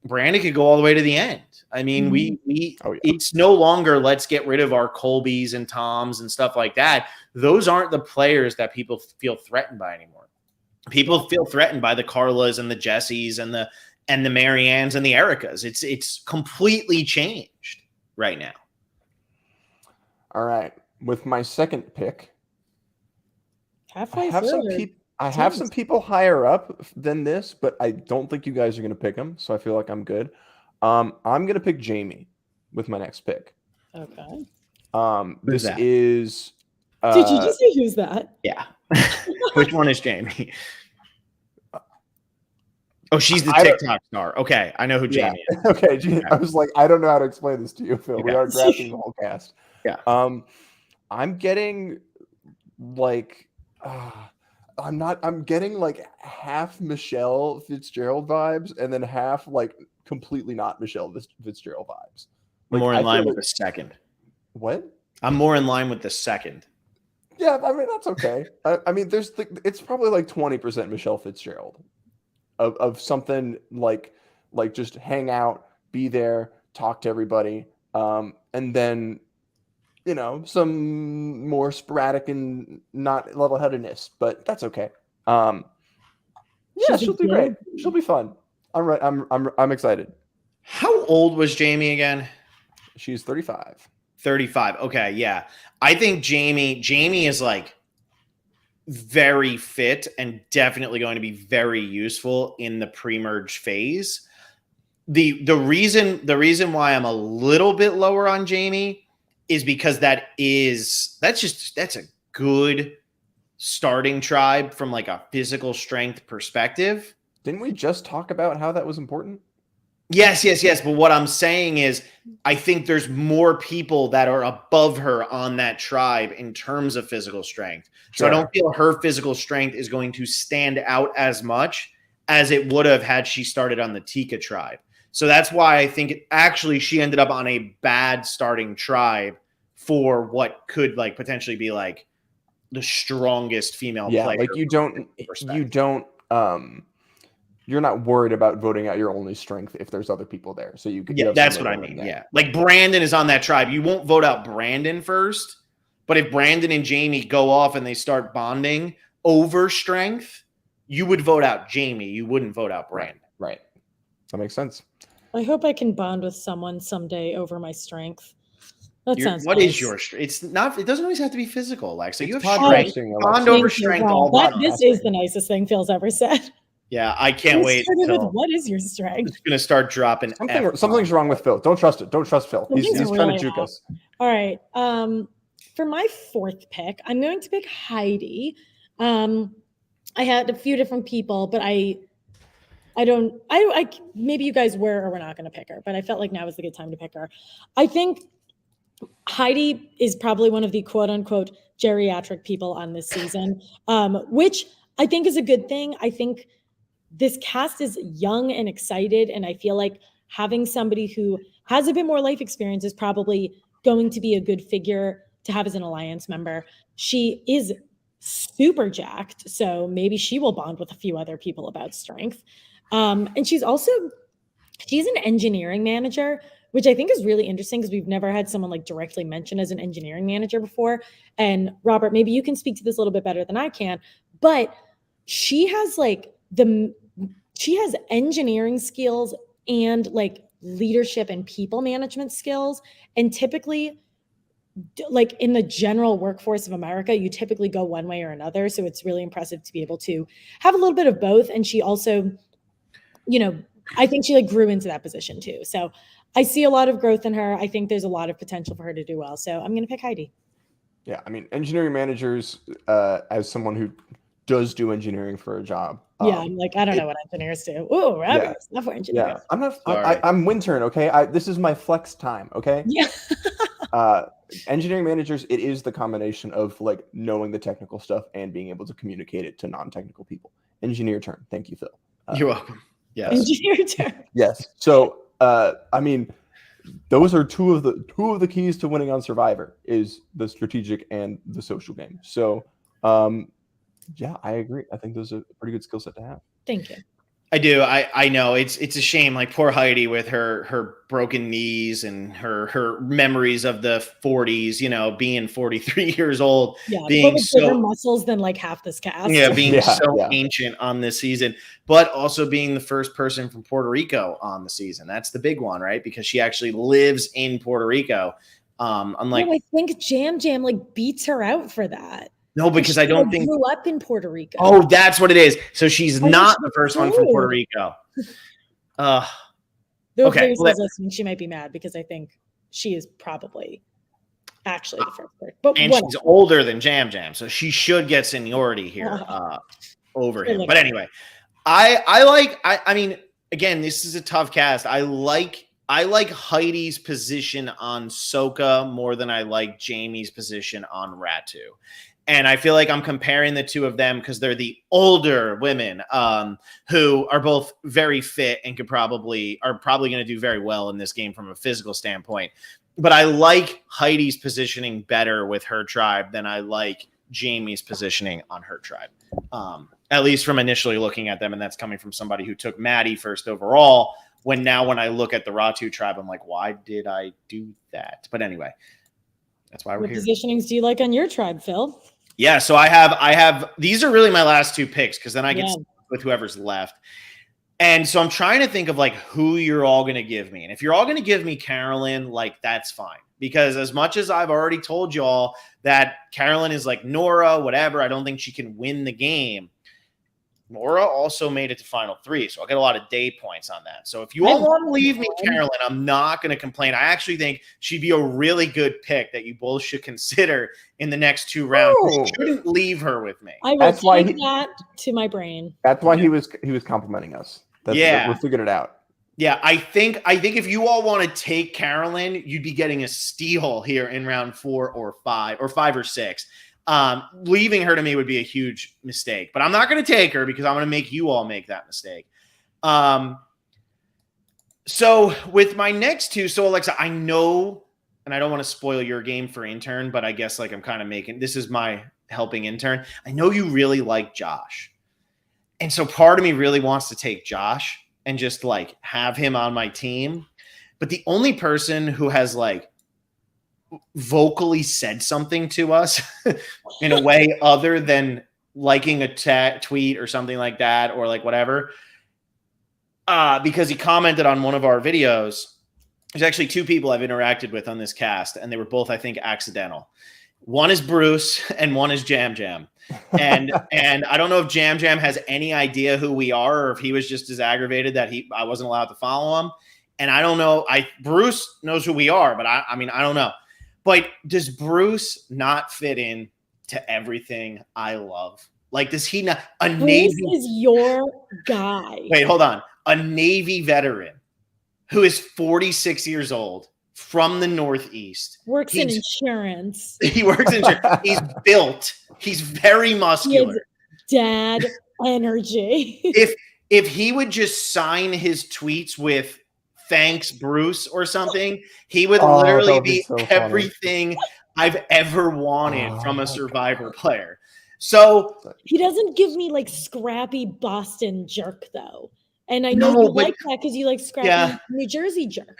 Brandon could go all the way to the end. I mean, it's no longer let's get rid of our Colbys and Toms and stuff like that. Those aren't the players that people feel threatened by anymore. People feel threatened by the Carlas and the Jessies and the Mariannes and the Ericas. It's completely changed right now. All right. With my second pick, I have some people higher up than this, but I don't think you guys are going to pick them, so I feel like I'm good. I'm going to pick Jamie with my next pick. Okay. This is. Did you just say who's that? Yeah. Which one is Jamie? Oh, she's the TikTok star. Okay, I know who Jamie is. Okay, I was like, I don't know how to explain this to you, Phil. We are drafting the whole cast. Yeah. I'm getting like, I'm getting like half Michelle Fitzgerald vibes, and then half like completely not Michelle Fitzgerald vibes. Like, more in line with the second. What? I'm more in line with the second. Yeah, I mean that's okay. I mean, it's probably like 20% Michelle Fitzgerald, of something like just hang out, be there, talk to everybody, and then some more sporadic and not level-headedness, but that's okay. Yeah, she'll do great. She'll be fun. I'm excited. How old was Jamie again? She's 35. 35. Okay, yeah. I think Jamie is like very fit and definitely going to be very useful in the pre-merge phase. The reason why I'm a little bit lower on Jamie is because that's a good starting tribe from like a physical strength perspective. Didn't we just talk about how that was important? Yes. But what I'm saying is I think there's more people that are above her on that tribe in terms of physical strength. Sure. So I don't feel her physical strength is going to stand out as much as it would have had she started on the Tika tribe. So that's why I think actually she ended up on a bad starting tribe for what could like potentially be like the strongest female player. Yeah, like you're not worried about voting out your only strength if there's other people there. So you could. Yeah, that's what I mean. Yeah. Like Brandon is on that tribe. You won't vote out Brandon first, but if Brandon and Jamie go off and they start bonding over strength, you would vote out Jamie. You wouldn't vote out Brandon. Right. That makes sense. I hope I can bond with someone someday over my strength. That sounds What nice. is your strength? It's not. It doesn't always have to be physical, Alexa. You have strength. Bond over strength all the time. This is the nicest thing Phil's ever said. Yeah, I can't wait. What is your strength? It's going to start dropping. Something's wrong with Phil. Don't trust it. Don't trust Phil. He's really trying to juke us. All right. For my fourth pick, I'm going to pick Heidi. I had a few different people, but I maybe you guys were or were not going to pick her, but I felt like now was the good time to pick her. I think Heidi is probably one of the quote unquote geriatric people on this season, which I think is a good thing. I think this cast is young and excited, and I feel like having somebody who has a bit more life experience is probably going to be a good figure to have as an alliance member. She is super jacked, so maybe she will bond with a few other people about strength. And she's an engineering manager, which I think is really interesting because we've never had someone like directly mentioned as an engineering manager before. And Robert, maybe you can speak to this a little bit better than I can, but she has engineering skills and like leadership and people management skills. And typically, like in the general workforce of America, you typically go one way or another. So it's really impressive to be able to have a little bit of both. And she also, I think she like grew into that position too. So I see a lot of growth in her. I think there's a lot of potential for her to do well. So I'm going to pick Heidi. Yeah, I mean, engineering managers, as someone who does do engineering for a job. Yeah, I'm like, I don't know what engineers do. Oh, Robbie, software engineer. Yeah, I'm not. I'm Intern. Okay, this is my flex time. Okay. Yeah. Engineering managers, it is the combination of like knowing the technical stuff and being able to communicate it to non-technical people. Engineer turn. Thank you, Phil. You're welcome. Yes. Engineer turn. Yes. So, I mean, those are two of the keys to winning on Survivor is the strategic and the social game. So, yeah, I agree. I think those are a pretty good skill set to have. Thank you. I do. I know it's a shame. Like poor Heidi with her broken knees and her memories of the 40s. You know, being 43 years old, being bigger muscles than like half this cast. Yeah, being ancient on this season, but also being the first person from Puerto Rico on the season. That's the big one, right? Because she actually lives in Puerto Rico. Unlike, I think Jam Jam like beats her out for that. No, because I don't think grew up in Puerto Rico. Oh, that's what it is. So she's not the first one from Puerto Rico. Okay. Listening, she might be mad because I think she is probably actually the first person. But she's older than Jam Jam, so she should get seniority here over him. But anyway, I mean, again, this is a tough cast. I like Heidi's position on Soka more than I like Jamie's position on Ratu. And I feel like I'm comparing the two of them because they're the older women who are both very fit and are probably going to do very well in this game from a physical standpoint. But I like Heidi's positioning better with her tribe than I like Jamie's positioning on her tribe, at least from initially looking at them. And that's coming from somebody who took Maddie first overall. When I look at the Ratu tribe, I'm like, why did I do that? But anyway, that's why we're here. What positionings do you like on your tribe, Phil? Yeah, so I have these are really my last two picks because then I get stuck with whoever's left. And so I'm trying to think of like who you're all going to give me. And if you're all going to give me Carolyn, like that's fine. Because as much as I've already told y'all that Carolyn is like Nora, whatever, I don't think she can win the game. Nora also made it to Final 3, so I'll get a lot of day points on that. So if you all want to leave me Carolyn, I'm not going to complain. I actually think she'd be a really good pick that you both should consider in the next 2 rounds. You shouldn't leave her with me. I will take that to my brain. That's why he was complimenting us. We figured it out. Yeah, I think if you all want to take Carolyn, you'd be getting a steal here in round 4 or 5 or 6. Leaving her to me would be a huge mistake, but I'm not going to take her because I'm going to make you all make that mistake. So with my next two, so Alexa, I know, and I don't want to spoil your game for Intern, but I guess like I'm kind of this is my helping Intern. I know you really like Josh. And so part of me really wants to take Josh and just like have him on my team. But the only person who has like vocally said something to us in a way other than liking a tweet or something like that, or like whatever, because he commented on one of our videos. There's actually 2 people I've interacted with on this cast, and they were both, I think, accidental. One is Bruce and one is Jam Jam. And I don't know if Jam Jam has any idea who we are, or if he was just as aggravated that I wasn't allowed to follow him. And I don't know. Bruce knows who we are, but I mean, I don't know. But does Bruce not fit in to everything I love? Like, does he not? Bruce is your guy. Wait, hold on. A Navy veteran who is 46 years old from the Northeast. Works in insurance. He works in insurance. He's built. He's very muscular. Dad energy. If he would just sign his tweets with "Thanks, Bruce" or something, he would literally be so everything I've ever wanted from a Survivor player. So he doesn't give me like scrappy Boston jerk though. And I know you like that because you like scrappy New Jersey jerk.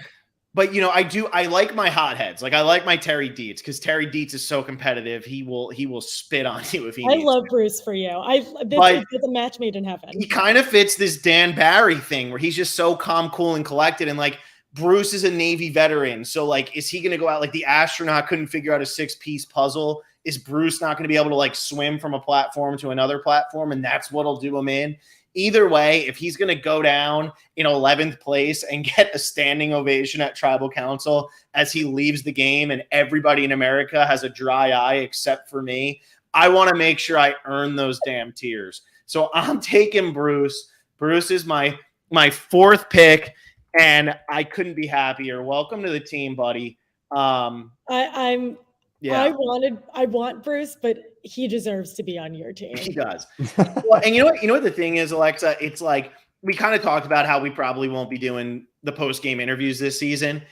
But, you know, I like my hotheads. Like, I like my Terry Dietz because Terry Dietz is so competitive. He will spit on you if he needs love to. Bruce for you. It's a match made in heaven. He kind of fits this Dan Barry thing where he's just so calm, cool, and collected. And, like, Bruce is a Navy veteran. So, like, is he going to go out? Like, the astronaut couldn't figure out a 6-piece puzzle. Is Bruce not going to be able to, like, swim from a platform to another platform? And that's what'll do him in. Either way, if he's going to go down in 11th place and get a standing ovation at Tribal Council as he leaves the game and everybody in America has a dry eye except for me, I want to make sure I earn those damn tears. So I'm taking Bruce. Bruce is my fourth pick, and I couldn't be happier. Welcome to the team, buddy. I want Bruce, but he deserves to be on your team. He does. Well, and you know what the thing is, Alexa? It's like we kind of talked about how we probably won't be doing the post-game interviews this season.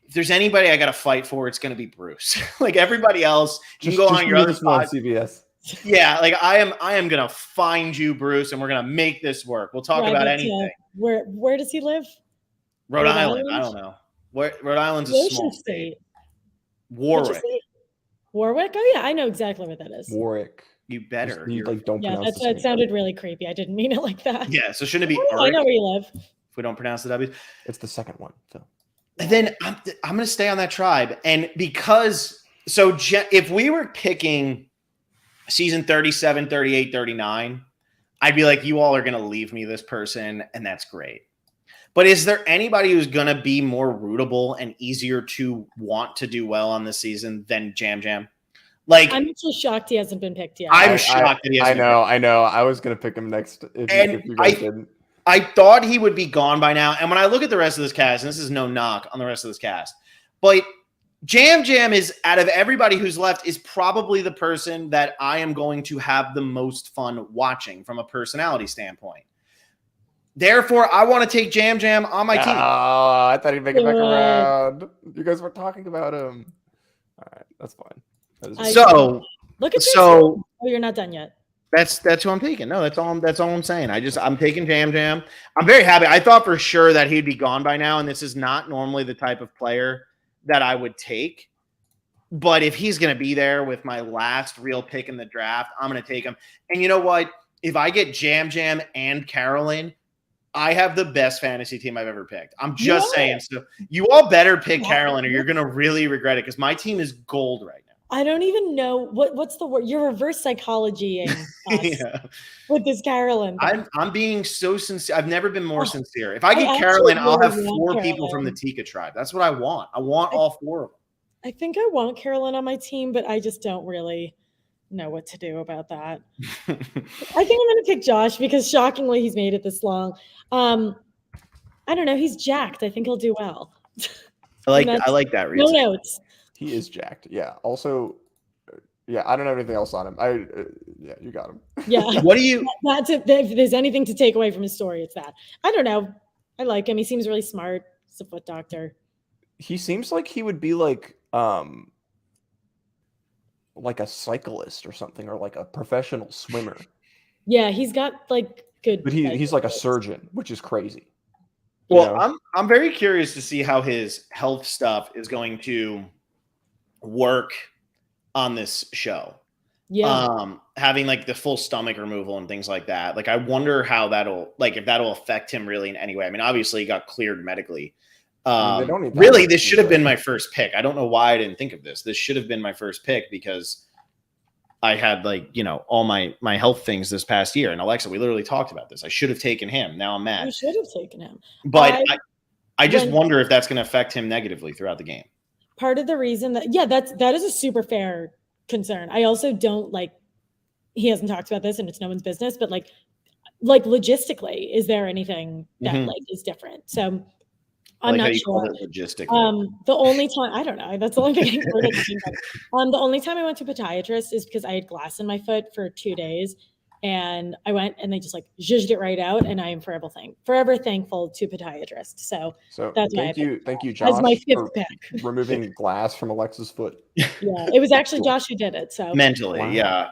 If there's anybody I got to fight for, it's going to be Bruce. Like everybody else, you can go on your other spot. CBS. Yeah, like I am going to find you, Bruce, and we're going to make this work. We'll talk about anything. Where does he live? Rhode Island. I don't know. Rhode Island's a small state. Warwick. Warwick? Oh yeah, I know exactly what that is. Warwick. You better. Don't pronounce that sounded really creepy. I didn't mean it like that. Yeah, so shouldn't it be I know where you live. If we don't pronounce the W's. It's the second one, Phil. And then I'm going to stay on that tribe. And because if we were picking season 37, 38, 39, I'd be like, you all are going to leave me this person, and that's great. But is there anybody who's going to be more rootable and easier to want to do well on this season than Jam Jam? Like, I'm just shocked he hasn't been picked yet. I'm shocked that he hasn't. I know. I was going to pick him next if you guys didn't. I thought he would be gone by now. And when I look at the rest of this cast, and this is no knock on the rest of this cast, but Jam Jam is, out of everybody who's left, is probably the person that I am going to have the most fun watching from a personality standpoint. Therefore, I want to take Jam Jam on my team. Oh, I thought he'd make it back around. You guys were talking about him. All right, that's fine. Look at oh, you're not done yet. That's who I'm taking. No, that's all I'm saying. I'm taking Jam Jam. I'm very happy. I thought for sure that he'd be gone by now, and this is not normally the type of player that I would take. But if he's going to be there with my last real pick in the draft, I'm going to take him. And you know what? If I get Jam Jam and Carolyn, I have the best fantasy team I've ever picked. I'm just saying. So you all better pick Carolyn, or you're going to really regret it, because my team is gold right now. I don't even know what's the word. You're reverse psychologying us with this Carolyn. I'm being so sincere. I've never been more sincere. If I get Carolyn, I'll have 4 people from the Tika tribe. That's what I want. I want all 4 of them. I think I want Carolyn on my team, but I just don't really know what to do about that. I think I'm going to pick Josh because shockingly he's made it this long. I don't know. He's jacked. I think he'll do well. I like that reason. No notes. He is jacked. Yeah. Also, I don't have anything else on him. You got him. Yeah. What do you? If there's anything to take away from his story, it's that. I don't know. I like him. He seems really smart. He's a foot doctor. He seems like he would be like a cyclist or something, or like a professional swimmer. Yeah, he's got like good. But he's like a surgeon, which is crazy. Well, I'm very curious to see how his health stuff is going to work on this show. Having like the full stomach removal and things like that. Like, I wonder how if that'll affect him really in any way. I mean, obviously he got cleared medically. Really, this should have been my first pick. I don't know why I didn't think of this. This should have been my first pick because I had all my health things this past year. And Alexa, we literally talked about this. I should have taken him. Now I'm mad. You should have taken him. But I just wonder if that's going to affect him negatively throughout the game. Part of the reason that is a super fair concern. I also don't he hasn't talked about this and it's no one's business, but like logistically, is there anything that is different? So I'm not sure. Logistically. The only time I don't know. That's the only thing. The only time I went to a podiatrist is because I had glass in my foot for 2 days, and I went and they just zhuzhed it right out, and I am forever thankful to podiatrist. So that's thank you, Josh, as my 5th pick. Removing glass from Alexa's foot. Yeah, it was actually Josh who did it. So mentally, yeah.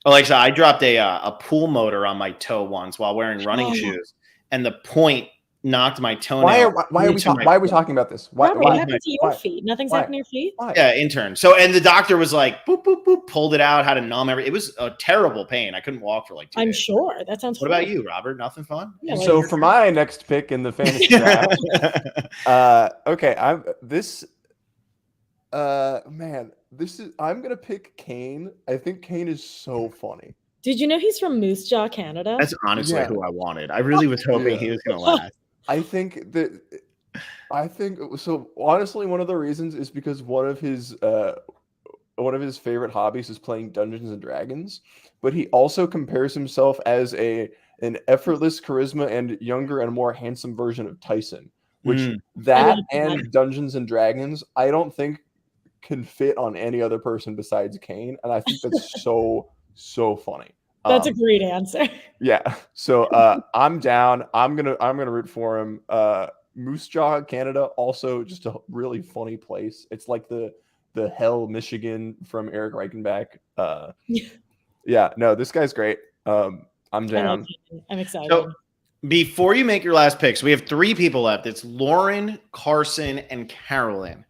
Alexa, I dropped a pool motor on my toe once while wearing running shoes, and the point knocked my toenail. Why are we talking about this? What happened to your feet? Nothing's happened to your feet? Why? Yeah, intern. So, and the doctor was like, boop, boop, boop, pulled it out, had to numb everything. It was a terrible pain. I couldn't walk for 2 days. I'm sure. That sounds What about you, Robert? Nothing fun? Yeah, so for my next pick in the fantasy draft, I'm going to pick Kane. I think Kane is so funny. Did you know he's from Moose Jaw, Canada? That's honestly who I wanted. I really was hoping he was going to last. I think so. Honestly, one of the reasons is because one of his favorite hobbies is playing Dungeons and Dragons, but he also compares himself as an effortless charisma and younger and more handsome version of Tyson, which and Dungeons and Dragons, I don't think can fit on any other person besides Kane, and I think that's so funny. That's a great answer. Yeah. So I'm down. I'm gonna root for him. Moose Jaw, Canada, also just a really funny place. It's like the Hell, Michigan from Eric Reichenbach. Yeah, no, this guy's great. I'm down. I'm excited. So, before you make your last picks, we have 3 people left. It's Lauren, Carson, and Carolyn.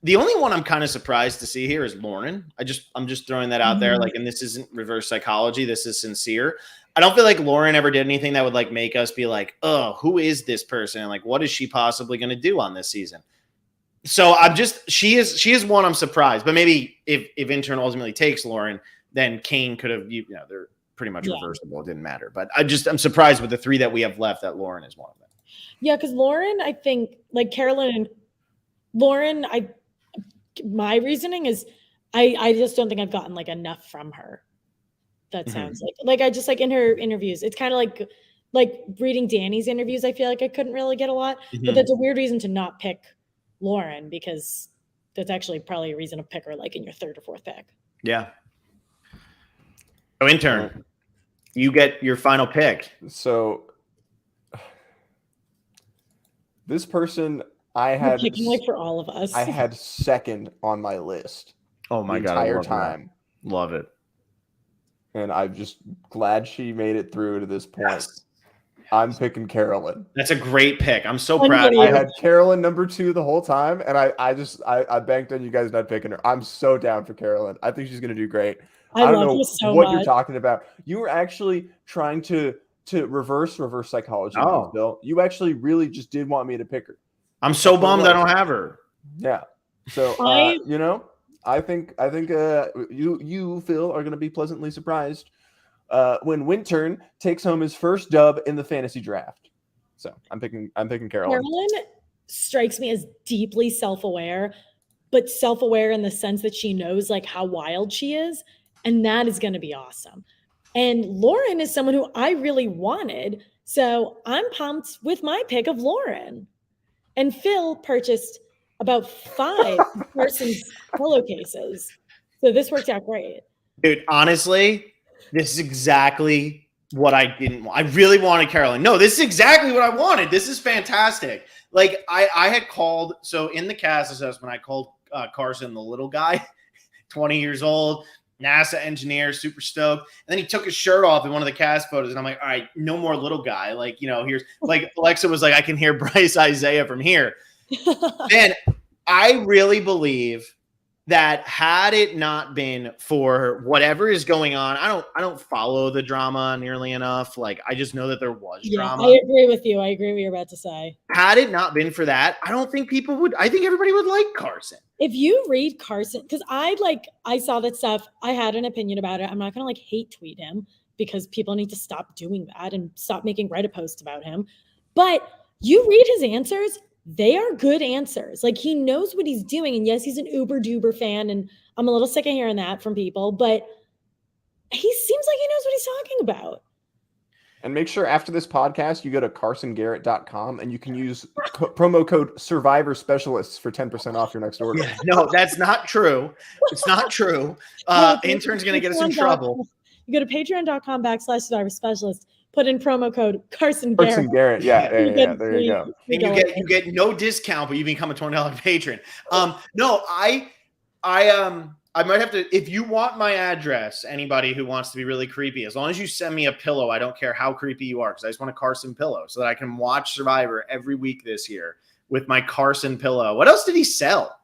The only one I'm kind of surprised to see here is Lauren. I'm just throwing that out there. Like, and this isn't reverse psychology. This is sincere. I don't feel like Lauren ever did anything that would like make us be like, oh, who is this person? And like, what is she possibly going to do on this season? So she is one I'm surprised, but maybe if Intern ultimately takes Lauren, then Kane could have, they're pretty much reversible. It didn't matter, but I'm surprised with the 3 that we have left that Lauren is one of them. Yeah. Cause Lauren, I think like Carolyn and Lauren, my reasoning is I just don't think I've gotten like enough from her. That sounds like I just like in her interviews, it's kind of like reading Danny's interviews. I feel like I couldn't really get a lot, but that's a weird reason to not pick Lauren, because that's actually probably a reason to pick her like in your 3rd or 4th pick. Yeah. So Intern, you get your final pick. So this person I had picking like for all of us. I had second on my list. Oh my God. Entire time. Love it. And I'm just glad she made it through to this point. Yes. I'm picking Carolyn. That's a great pick. I'm so proud of you. I had Carolyn number 2 the whole time, and I banked on you guys not picking her. I'm so down for Carolyn. I think she's going to do great. I don't know so what much. You're talking about. You were actually trying to reverse psychology. Bill. You actually really just did want me to pick her. I'm so bummed I don't have her. Yeah. So I think you Phil are going to be pleasantly surprised when Wintern takes home his first dub in the fantasy draft. So I'm picking Carolyn. Carolyn strikes me as deeply self-aware, but self-aware in the sense that she knows like how wild she is, and that is going to be awesome. And Lauren is someone who I really wanted, so I'm pumped with my pick of Lauren. And Phil purchased about 5 person's pillowcases. So this worked out great. Dude, honestly, this is exactly what I didn't want. I really wanted Carolyn. No, this is exactly what I wanted. This is fantastic. Like I had called, so in the cast assessment, I called Carson the little guy, 20 years old, NASA engineer, super stoked. And then he took his shirt off in one of the cast photos. And I'm like, all right, no more little guy. Like, here's like Alexa was like, I can hear Bryce Isaiah from here. Man, I really believe that had it not been for whatever is going on, I don't follow the drama nearly enough. Like, I just know that there was drama. I agree with you. I agree what you're about to say. Had it not been for that, I don't think people would. I think everybody would like Carson. If you read Carson, because I saw that stuff. I had an opinion about it. I'm not going to hate tweet him because people need to stop doing that and stop making Reddit posts about him. But you read his answers. They are good answers. Like, he knows what he's doing. And yes, he's an uber duber fan. And I'm a little sick of hearing that from people, but he seems like he knows what he's talking about. And make sure after this podcast, you go to carsongarrett.com and you can use promo code Survivor Specialists for 10% off your next order. No, that's not true. It's not true. Intern's going to get us in trouble. You go to patreon.com/Survivor Specialist. Put in promo code Carson Garrett. Carson Garrett, yeah. There you go. And you get no discount, but you become a $20 patron. No, I might have to. If you want my address, anybody who wants to be really creepy, as long as you send me a pillow, I don't care how creepy you are, because I just want a Carson pillow so that I can watch Survivor every week this year with my Carson pillow. What else did he sell?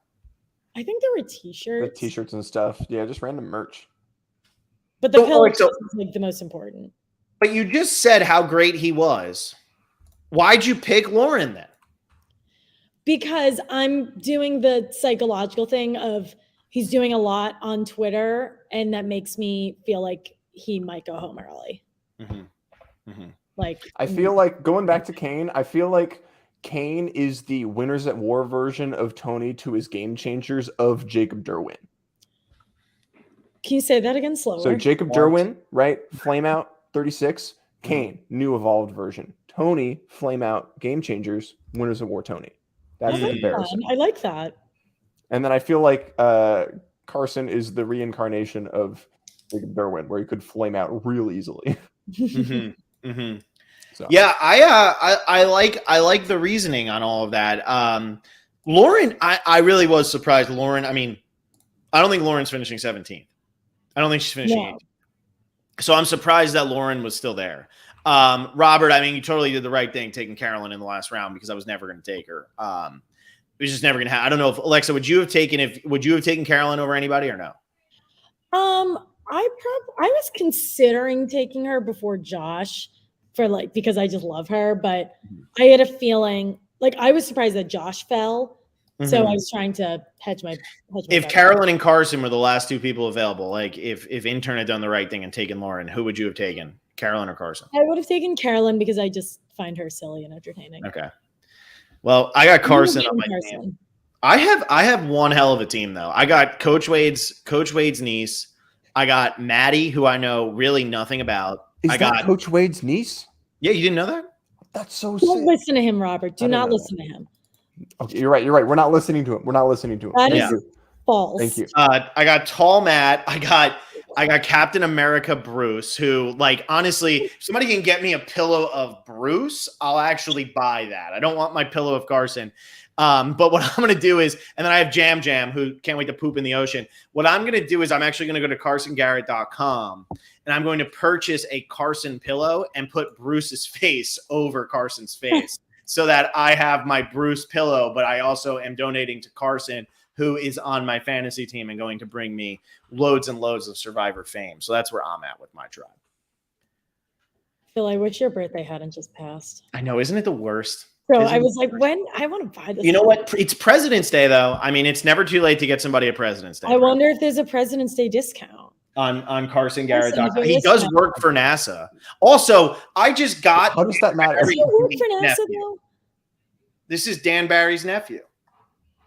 I think there were T-shirts. The T-shirts and stuff. Yeah, just random merch. But the pillow is the most important. But you just said how great he was. Why'd you pick Lauren then? Because I'm doing the psychological thing of he's doing a lot on Twitter and that makes me feel like he might go home early. Like, I feel like going back to Kane, I feel like Kane is the Winners at War version of Tony to his Game Changers of Jacob Derwin. Can you say that again slower? So Jacob Derwin, right? Flame out 36. Kane, new evolved version. Tony, flame out, Game Changers, Winners at War Tony. That's the comparison. I like that. And then I feel like Carson is the reincarnation of Jacob Derwin, where he could flame out real easily. So. Yeah, I like the reasoning on all of that. Lauren, I really was surprised. Lauren, I mean, I don't think Lauren's finishing 17th. I don't think she's finishing 18th. So I'm surprised that Lauren was still there. Robert, I mean, you totally did the right thing taking Carolyn in the last round because I was never going to take her. It was just never going to happen. I don't know if Alexa, would you have taken Carolyn over anybody or no? I was considering taking her before Josh because I just love her, but I had a feeling like I was surprised that Josh fell. So I was trying to hedge my if Carolyn and Carson were the last two people available, like if Intern had done the right thing and taken Lauren, who would you have taken? Carolyn or Carson? I would have taken Carolyn because I just find her silly and entertaining. Okay. Well, I got Carson on my team. I have one hell of a team though. I got Coach Wade's niece. I got Maddie, who I know really nothing about. Is that Coach Wade's niece? Yeah, you didn't know that? That's so sick. Don't listen to him, Robert. Do not listen to him. Okay, you're right. We're not listening to him. That is false. Thank you. I got Tall Matt. I got Captain America Bruce, who, like, honestly, if somebody can get me a pillow of Bruce, I'll actually buy that. I don't want my pillow of Carson. But what I'm going to do is, and then I have Jam, who can't wait to poop in the ocean. What I'm going to do is I'm actually going to go to carsongarrett.com and I'm going to purchase a Carson pillow and put Bruce's face over Carson's face so that I have my Bruce pillow, but I also am donating to Carson, who is on my fantasy team and going to bring me loads and loads of Survivor fame. So that's where I'm at with my tribe. Phil, I wish your birthday hadn't just passed. I know. Isn't it the worst? So I was like, when I want to buy this. You know what? It's President's Day, though. I mean, it's never too late to get somebody a President's Day. I wonder if there's a President's Day discount on CarsonGarrett.com. He does work for NASA. Also, I just got. How does that matter? Does he work for NASA though? This is Dan Barry's nephew.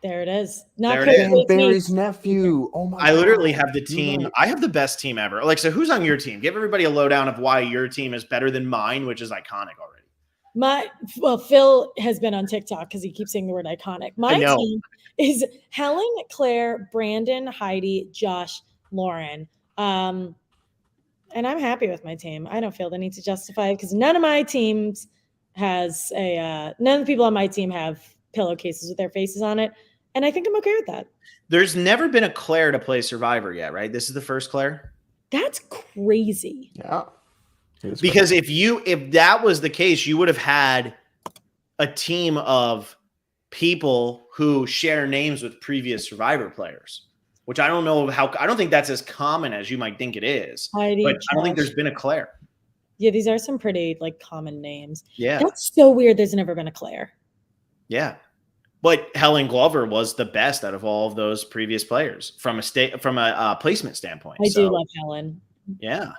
There it is. Dan Barry's nephew. Oh my! I literally have the team. I have the best team ever. Alexa, who's on your team? Give everybody a lowdown of why your team is better than mine, which is iconic already. Phil has been on TikTok because he keeps saying the word iconic. My team is Helen, Claire, Brandon, Heidi, Josh, Lauren. And I'm happy with my team. I don't feel the need to justify it because none of the people on my team have pillowcases with their faces on it. And I think I'm okay with that. There's never been a Claire to play Survivor yet, right? This is the first Claire. That's crazy. Yeah. Because if that was the case, you would have had a team of people who share names with previous Survivor players, which I don't know I don't think that's as common as you might think it is. But I don't think there's been a Claire. Yeah, these are some pretty common names. Yeah. That's so weird. There's never been a Claire. Yeah. But Helen Glover was the best out of all of those previous players from a placement standpoint. I do love Helen. Yeah.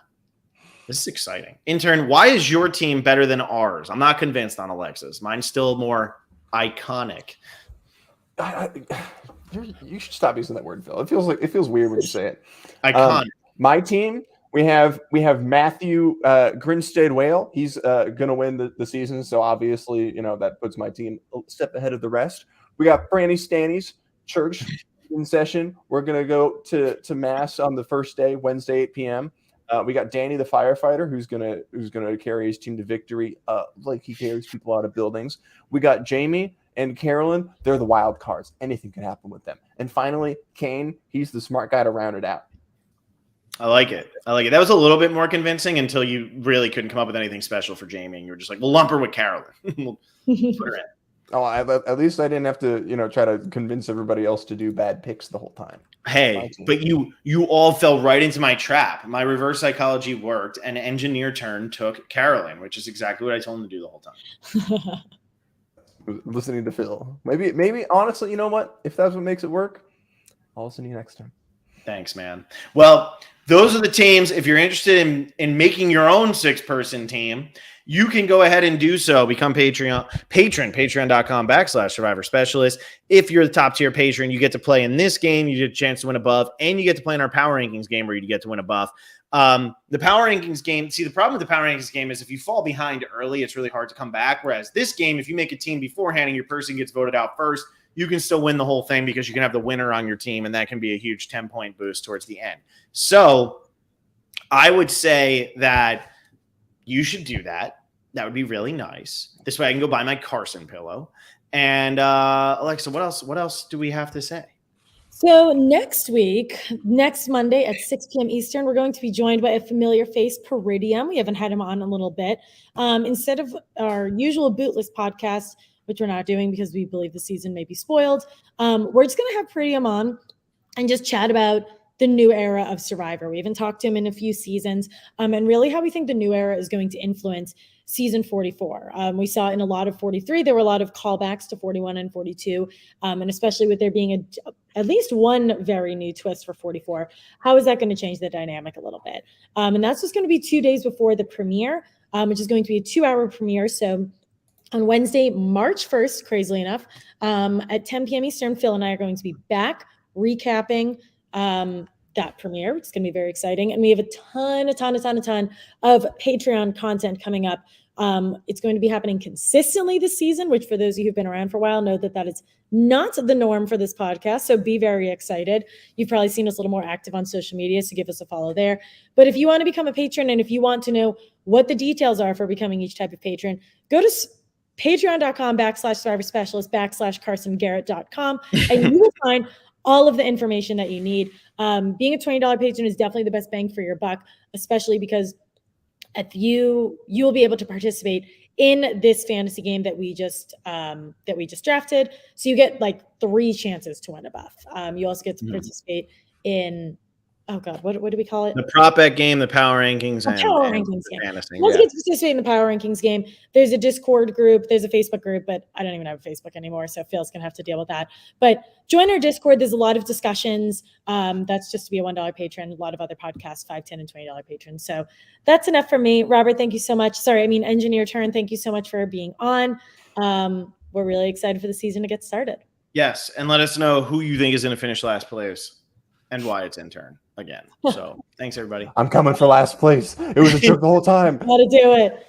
This is exciting. Intern, why is your team better than ours? I'm not convinced on Alexa's. Mine's still more iconic. You should stop using that word, Phil. It feels weird when you say it. Iconic. My team, we have Matthew Grinstead Whale. He's going to win the season, so obviously, that puts my team a step ahead of the rest. We got Franny Stanny's church in session. We're going to go to mass on the first day, Wednesday, 8 p.m. We got Danny the firefighter who's gonna carry his team to victory, like he carries people out of buildings. We got Jamie and Carolyn. They're the wild cards. Anything can happen with them. And finally, Kane. He's the smart guy to round it out. I like it. That was a little bit more convincing until you really couldn't come up with anything special for Jamie, and you were just like, "We'll lump her with Carolyn." We'll put her in. Oh, at least I didn't have to, try to convince everybody else to do bad picks the whole time. Hey, but you all fell right into my trap. My reverse psychology worked, and engineer turn took Carolyn, which is exactly what I told him to do the whole time. Listening to Phil. Maybe honestly, you know what? If that's what makes it work, I'll listen to you next time. Thanks, man. Well, those are the teams. If you're interested in making your own 6-person team, you can go ahead and do so. Become patreon.com/Survivor Specialist. If you're the top tier patron, you get to play in this game. You get a chance to win a buff, and you get to play in our power rankings game where you get to win a buff. The power rankings game, the problem with the power rankings game is if you fall behind early, it's really hard to come back. Whereas this game, if you make a team beforehand and your person gets voted out first, you can still win the whole thing because you can have the winner on your team, and that can be a huge 10-point boost towards the end. So I would say that you should do that. That would be really nice. This way I can go buy my Carson pillow. And Alexa, what else do we have to say? So next Monday at 6 p.m. Eastern, we're going to be joined by a familiar face, Peridium. We haven't had him on a little bit. Instead of our usual bootless podcast, which we're not doing because we believe the season may be spoiled, we're just going to have Peridium on and just chat about the new era of Survivor. We haven't talked to him in a few seasons, and really how we think the new era is going to influence season 44. We saw in a lot of 43, there were a lot of callbacks to 41 and 42, and especially with there being at least one very new twist for 44. How is that going to change the dynamic a little bit? And that's just going to be 2 days before the premiere, which is going to be a 2-hour premiere. So on Wednesday, March 1st, crazily enough, at 10 p.m. Eastern, Phil and I are going to be back recapping that premiere, which is going to be very exciting. And we have a ton of Patreon content coming up. It's going to be happening consistently this season, which for those of you who've been around for a while know that is not the norm for this podcast. So be very excited. You've probably seen us a little more active on social media, so give us a follow there. But if you want to become a patron and if you want to know what the details are for becoming each type of patron, go to patreon.com/Survivor Specialist /CarsonGarrett.com and you will find all of the information that you need. Being a $20 patron is definitely the best bang for your buck, especially because you will be able to participate in this fantasy game that we just drafted. So you get like 3 chances to win a buff. You also get to participate in, oh God, what do we call it? The prop bet game, the power rankings, the power rankings game. Fantasy, Once you get to participate in the power rankings game, there's a Discord group, there's a Facebook group, but I don't even have a Facebook anymore, so Phil's gonna have to deal with that. But join our Discord. There's a lot of discussions. That's just to be a $1 patron. A lot of other podcasts, $5, $10, and $20 patrons. So that's enough for me. Robert, thank you so much. Engineer Turn, thank you so much for being on. We're really excited for the season to get started. Yes, and let us know who you think is going to finish last place and why it's Intern again. So thanks, everybody. I'm coming for last place. It was a joke the whole time. How to do it.